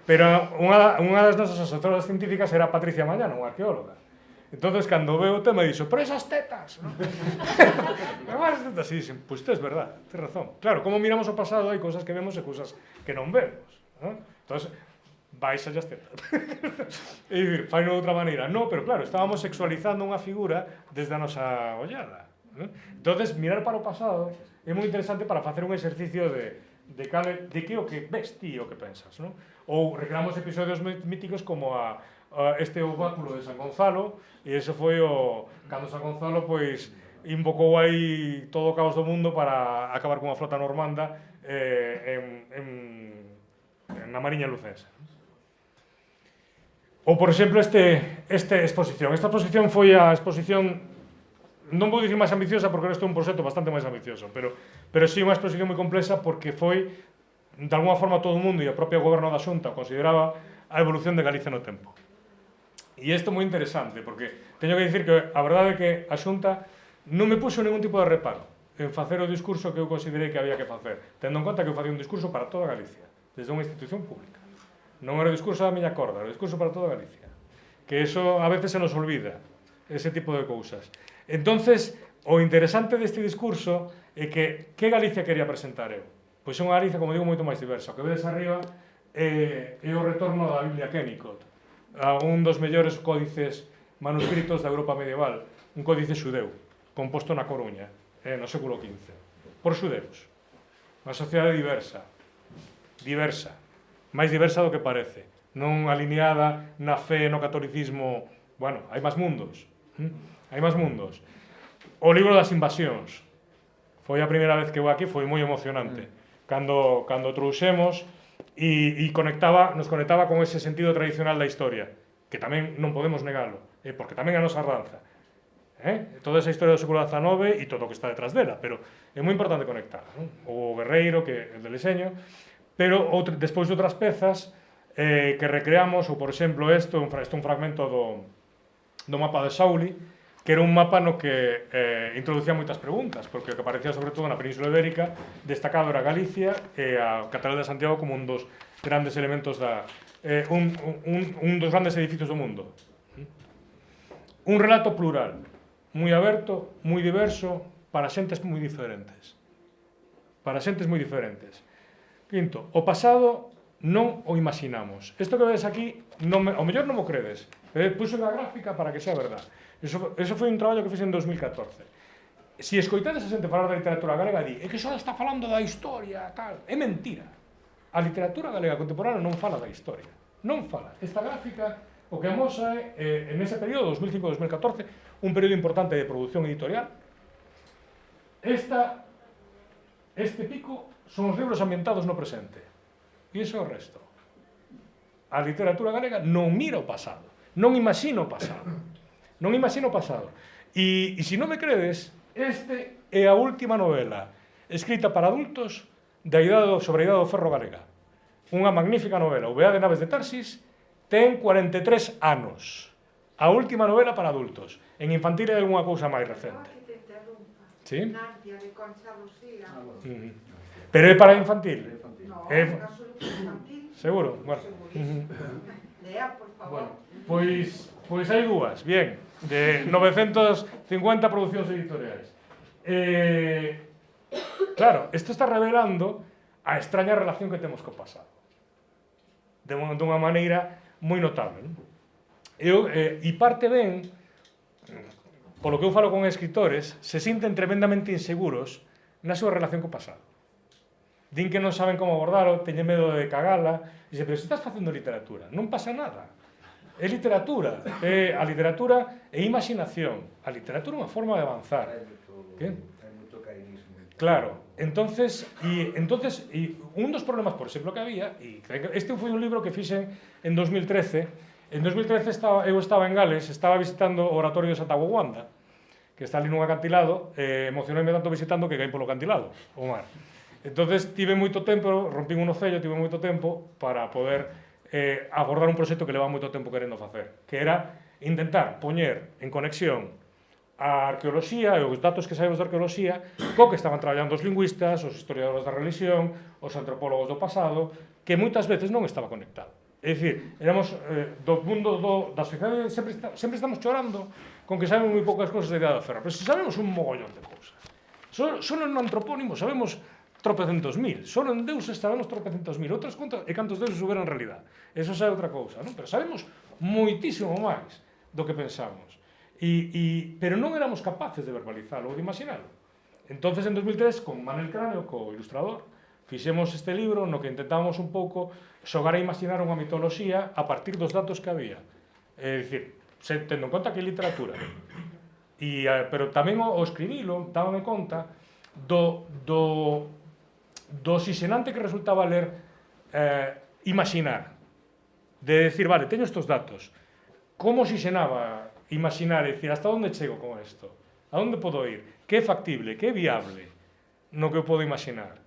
Pero unha das nosas asesoras científicas era Patricia Mañana, unha arqueóloga. Entonces, cando veo o tema, dixo, pero esas tetas, non? Pero esas tetas, sí, dixen, pois tes verdad, tes razón. Claro, como miramos o pasado, hai cousas que vemos e cousas que non vemos, non? Entonces, baixa as tetas. É dicir, fai de outra maneira. Non, pero claro, estábamos sexualizando unha figura desde a nosa ollada. Entonces, mirar para o pasado é moi interesante para facer un exercicio de que o que ves ti o que pensas, non? Ou recreamos episodios míticos como este obáculo de San Gonzalo, e eso foi cando San Gonzalo pois invocou aí todo o caos do mundo para acabar cunha flota normanda na Mariña Lucense. Ou, por exemplo, esta exposición. Esta exposición foi a exposición, non vou dicir máis ambiciosa porque isto é un proxecto bastante máis ambicioso, pero sí unha exposición moi complexa porque foi, de alguma forma, todo o mundo e o propio goberno da Xunta consideraba a evolución de Galicia no tempo. E isto é moi interesante porque teño que dicir que a verdade é que a Xunta non me puxo ningún tipo de reparo en facer o discurso que eu considerei que había que facer, tendo en conta que eu facía un discurso para toda Galicia, desde unha institución pública. Non era o discurso da miña corda, era o discurso para toda Galicia. Que eso a veces se nos olvida, ese tipo de cousas. Entonces, o interesante deste discurso é que Galicia quería presentar eu? Pois é unha Galicia, como digo, moito máis diversa. O que vedes arriba é o retorno da Biblia Kennicott. un dos mellores códices manuscritos da Europa medieval, un códice xudeu, composto na Coruña, no século XV, por xudeus. Unha sociedade diversa, máis diversa do que parece, non alineada na fe no catolicismo. Bueno, hai máis mundos. O libro das invasións foi a primeira vez que eu aquí, foi moi emocionante cando trouxemos e nos conectaba con ese sentido tradicional da historia, que tamén non podemos negalo, porque tamén a nosa ranza, toda esa historia do século XIX e todo o que está detrás dela, pero é moi importante conectar, non? O guerreiro, que é o del deseño, pero despois de outras pezas que recreamos, ou por exemplo isto é un fragmento do mapa de Sauli, que era un mapa no que introducía moitas preguntas, porque o que aparecía sobre todo na Península Ibérica destacado era Galicia e a Catedral de Santiago como un dos grandes elementos un dos grandes edificios do mundo. Un relato plural, moi aberto, moi diverso, para xentes moi diferentes. Quinto, o pasado non o imaginamos. Isto que vedes aquí, ao mellor non mo credes, puxo unha gráfica para que sea verdade. Eso foi un traballo que fiz en 2014. Se escoitades a xente falar da literatura galega, di, é que só está falando da historia, tal. É mentira. A literatura galega contemporánea non fala da historia. Non fala. Esta gráfica o que amosa é, en ese período, 2005-2014, un período importante de produción editorial. Este pico son os libros ambientados no presente. E iso é o resto. A literatura galega non mira o pasado. Non imagina o pasado. E se non me credes, este é a última novela escrita para adultos sobre a idade do ferro galega. Unha magnífica novela, O Veá de Naves de Tarsis, ten 43 anos. A última novela para adultos. En infantil é alguna cousa máis recente. Sí? Narnia de Concha Lucía. Pero é para infantil? No, infantil. Seguro? Bueno. Lea, por favor. Pois hai dúas, bien, de 950 producións editoriais. Claro, isto está revelando a extraña relación que temos co pasado. De unha maneira moi notable. E parte ben, polo que eu falo con escritores, se sinten tremendamente inseguros na súa relación co pasado. Din que non saben como abordalo, teñen medo de cagala, e dicen, pero se estás facendo literatura, non pasa nada. É literatura, a literatura é imaginación, a literatura é unha forma de avanzar. Hai moito cainismo. Claro, entonces un dos problemas, por exemplo, que había, e este foi un libro que fixen en 2013. En 2013 eu estaba en Gales, estaba visitando o oratorio de Santa Guanda, que está ali nun acantilado, emocionei-me tanto visitando que caí polo acantilado, o mar. Entonces tive moito tempo, rompín un ocello, tive moito tempo para poder abordar un proxecto que leva moito tempo querendo facer, que era intentar poñer en conexión a arqueoloxía e os datos que sabemos da arqueoloxía co que estaban traballando os lingüistas, os historiadores da religión, os antropólogos do pasado, que moitas veces non estaba conectado. É dicir, éramos do mundo da sociedade, sempre estamos chorando con que sabemos moi poucas cousas da Idade da Ferro, pero se sabemos un mogollón de cousas. Solo no antropónimo sabemos tropecentos mil, solo en deuses sabemos tropecentos mil, outras contas e cantos deuses huberon en realidad. Eso xa é outra cousa, non? Pero sabemos moitísimo máis do que pensamos. Pero non éramos capaces de verbalizalo ou de imaginalo. Entonces, en 2003, con Manel Cráneo, co ilustrador, fixemos este libro no que intentábamos un pouco xogar a imaginar unha mitoloxía a partir dos datos que había. É dicir, tendo en conta que é literatura. Pero tamén o escribilo, dábame conta do xixenante que resultaba ler imaginar. De decir, vale, teño estos datos. Como xixenaba imaginar, é dicir, hasta onde chego con isto? A onde podo ir? Que é factible, que é viable no que eu podo imaginar?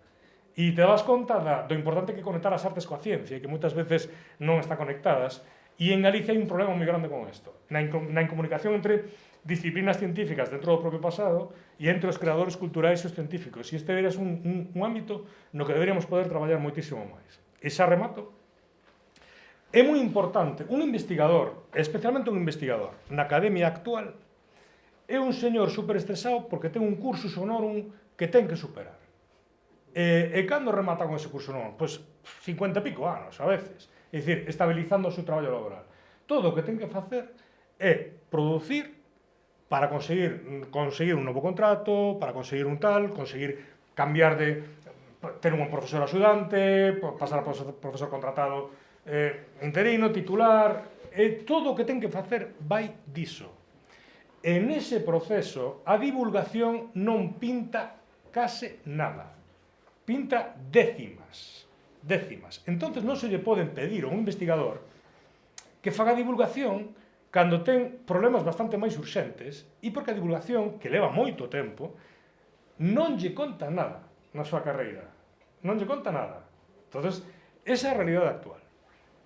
E te das conta do importante que conectar as artes coa ciencia, que moitas veces non están conectadas, e en Galicia hai un problema moi grande con isto. Na incomunicación entre disciplinas científicas dentro do propio pasado e entre os creadores culturais e os científicos. E este veras un ámbito no que deberíamos poder traballar moitísimo máis. E xa remato. É moi importante, un investigador, especialmente un investigador, na academia actual, é un señor superestresado porque ten un cursus honorum que ten que superar. E cando remata con ese curso honorum? Pois 50 e pico anos, a veces. É dicir, estabilizando o seu traballo laboral. todo o que ten que facer é producir para conseguir un novo contrato, para conseguir un tal, conseguir cambiar de ter un profesor axudante, pasar a profesor contratado interino, titular, todo o que ten que facer vai diso. En ese proceso, a divulgación non pinta case nada. Pinta décimas. Entonces non se lle poden pedir a un investigador que faga divulgación cando ten problemas bastante máis urxentes e porque a divulgación, que leva moito tempo, non lle conta nada na súa carreira. Non lle conta nada. Entonces, esa é a realidade actual.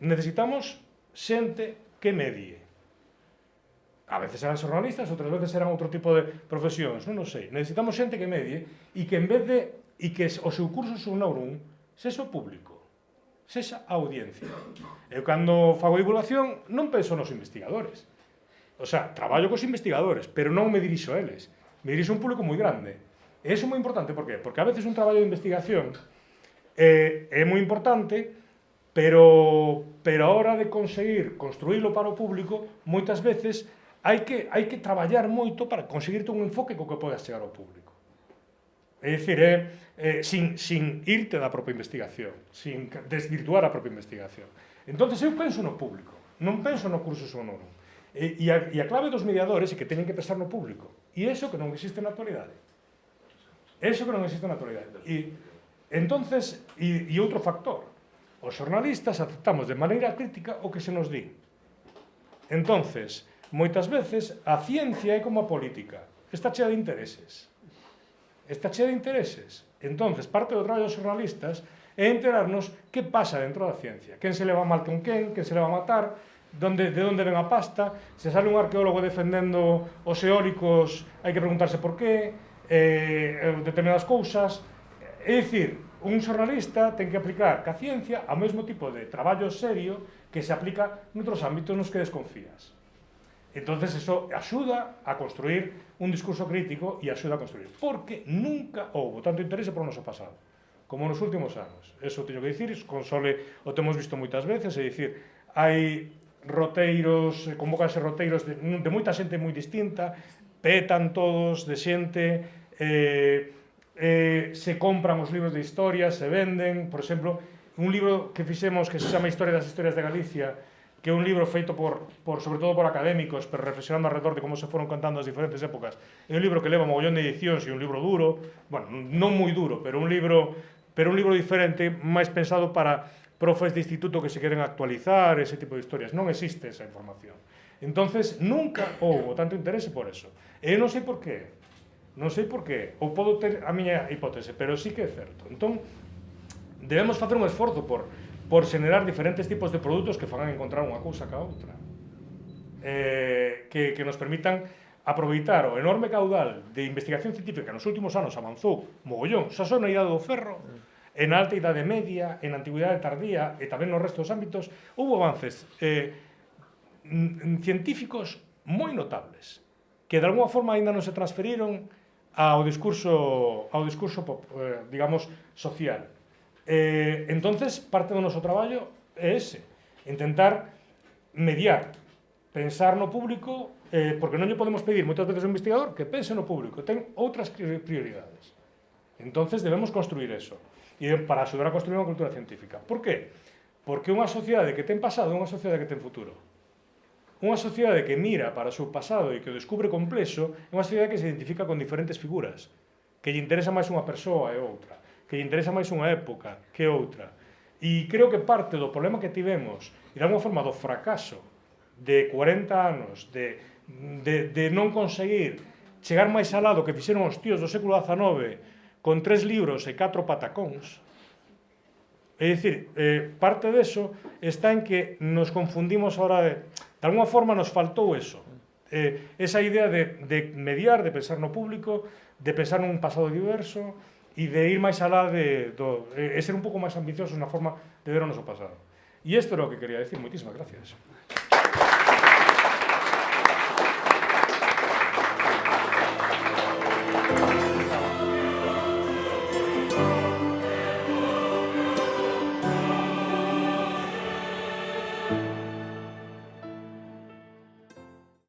Necesitamos xente que medie. A veces serán xornalistas, outras veces serán outro tipo de profesións, non o sei. Necesitamos xente que medie e que en vez de e que o seu curso sonorum sexa o público, sexa a audiencia. Eu cando fago divulgación non penso nos investigadores. O sea, traballo cos investigadores, pero non me dirixo a eles. Me dirixo a un público moi grande. E iso é moi importante, por qué? Porque a veces un traballo de investigación é moi importante, pero a hora de conseguir construílo para o público, moitas veces hai que traballar moito para conseguirte un enfoque co que podas chegar ao público. É dicir, sin irte da propia investigación, sin desvirtuar a propia investigación. Entón, eu penso no público, non penso no curso sonorum. E a clave dos mediadores é que teñen que pensar no público. E iso que non existe na actualidade. Iso que non existe na actualidade. E outro factor. Os xornalistas aceptamos de maneira crítica o que se nos di. Entonces, moitas veces, a ciencia é como a política. Está chea de intereses. Entonces, parte do traballo dos xornalistas é enterarnos que pasa dentro da ciencia. Quen se leva mal con quen se leva a matar, de onde ven a pasta, se sale un arqueólogo defendendo os eólicos, hai que preguntarse por qué, determinadas cousas. É dicir, un xornalista ten que aplicar ca ciencia ao mesmo tipo de traballo serio que se aplica noutros ámbitos nos que desconfías. Entonces, eso axuda a construir un discurso crítico e axuda a construir. Porque nunca houve tanto interese por o noso pasado como nos últimos anos. Eso teño que dicir, con Sole o temos visto moitas veces, é dicir, hai roteiros, convócanse roteiros de moita xente moi distinta, petan todos de xente, se compran os libros de historia, se venden. Por exemplo, un libro que fixemos que se chama Historia das Historias de Galicia, que é un libro feito sobre todo por académicos, pero reflexionando alrededor de como se foron contando as diferentes épocas. É un libro que leva mogollón de edicións e un libro duro, bueno, non moi duro, pero un libro diferente, máis pensado para profes de instituto que se queren actualizar, ese tipo de historias. Non existe esa información. Entonces, nunca houve tanto interese por eso. E eu non sei por qué. Ou podo ter a miña hipótese, pero sí que é certo. Entón, debemos facer un esforzo por xenerar diferentes tipos de produtos que fagan encontrar unha cousa ca outra. Que nos permitan aproveitar o enorme caudal de investigación científica que nos últimos anos avanzou mogollón, xa só na Idade do Ferro, en Alta Idade Media, en Antigüidade Tardía e tamén nos restos dos ámbitos, houve avances científicos moi notables que de alguma forma ainda non se transferiron ao discurso digamos, social. Entonces, parte do noso traballo é ese, intentar mediar, pensar no público, porque non lle podemos pedir moitas veces ao investigador que pense no público, ten outras prioridades. Entonces, debemos construir eso, e para axudar a construir unha cultura científica. Por qué? Porque unha sociedade que ten pasado é unha sociedade que ten futuro. Unha sociedade que mira para o seu pasado e que o descubre complexo é unha sociedade que se identifica con diferentes figuras, que lle interesa máis unha persoa e outra, que lle interesa máis unha época que outra. E creo que parte do problema que tivemos, e de alguma forma do fracaso de 40 anos, de non conseguir chegar máis alá do que fixeron os tíos do século XIX con 3 libros e 4 patacóns, é dicir, parte deso está en que nos confundimos ahora de alguma forma nos faltou eso, esa idea de mediar, de pensar no público, de pensar nun pasado diverso, e de ir máis alá de ser un pouco máis ambiciosos na forma de ver o noso pasado. E isto é o que quería decir. Moitísimas gracias.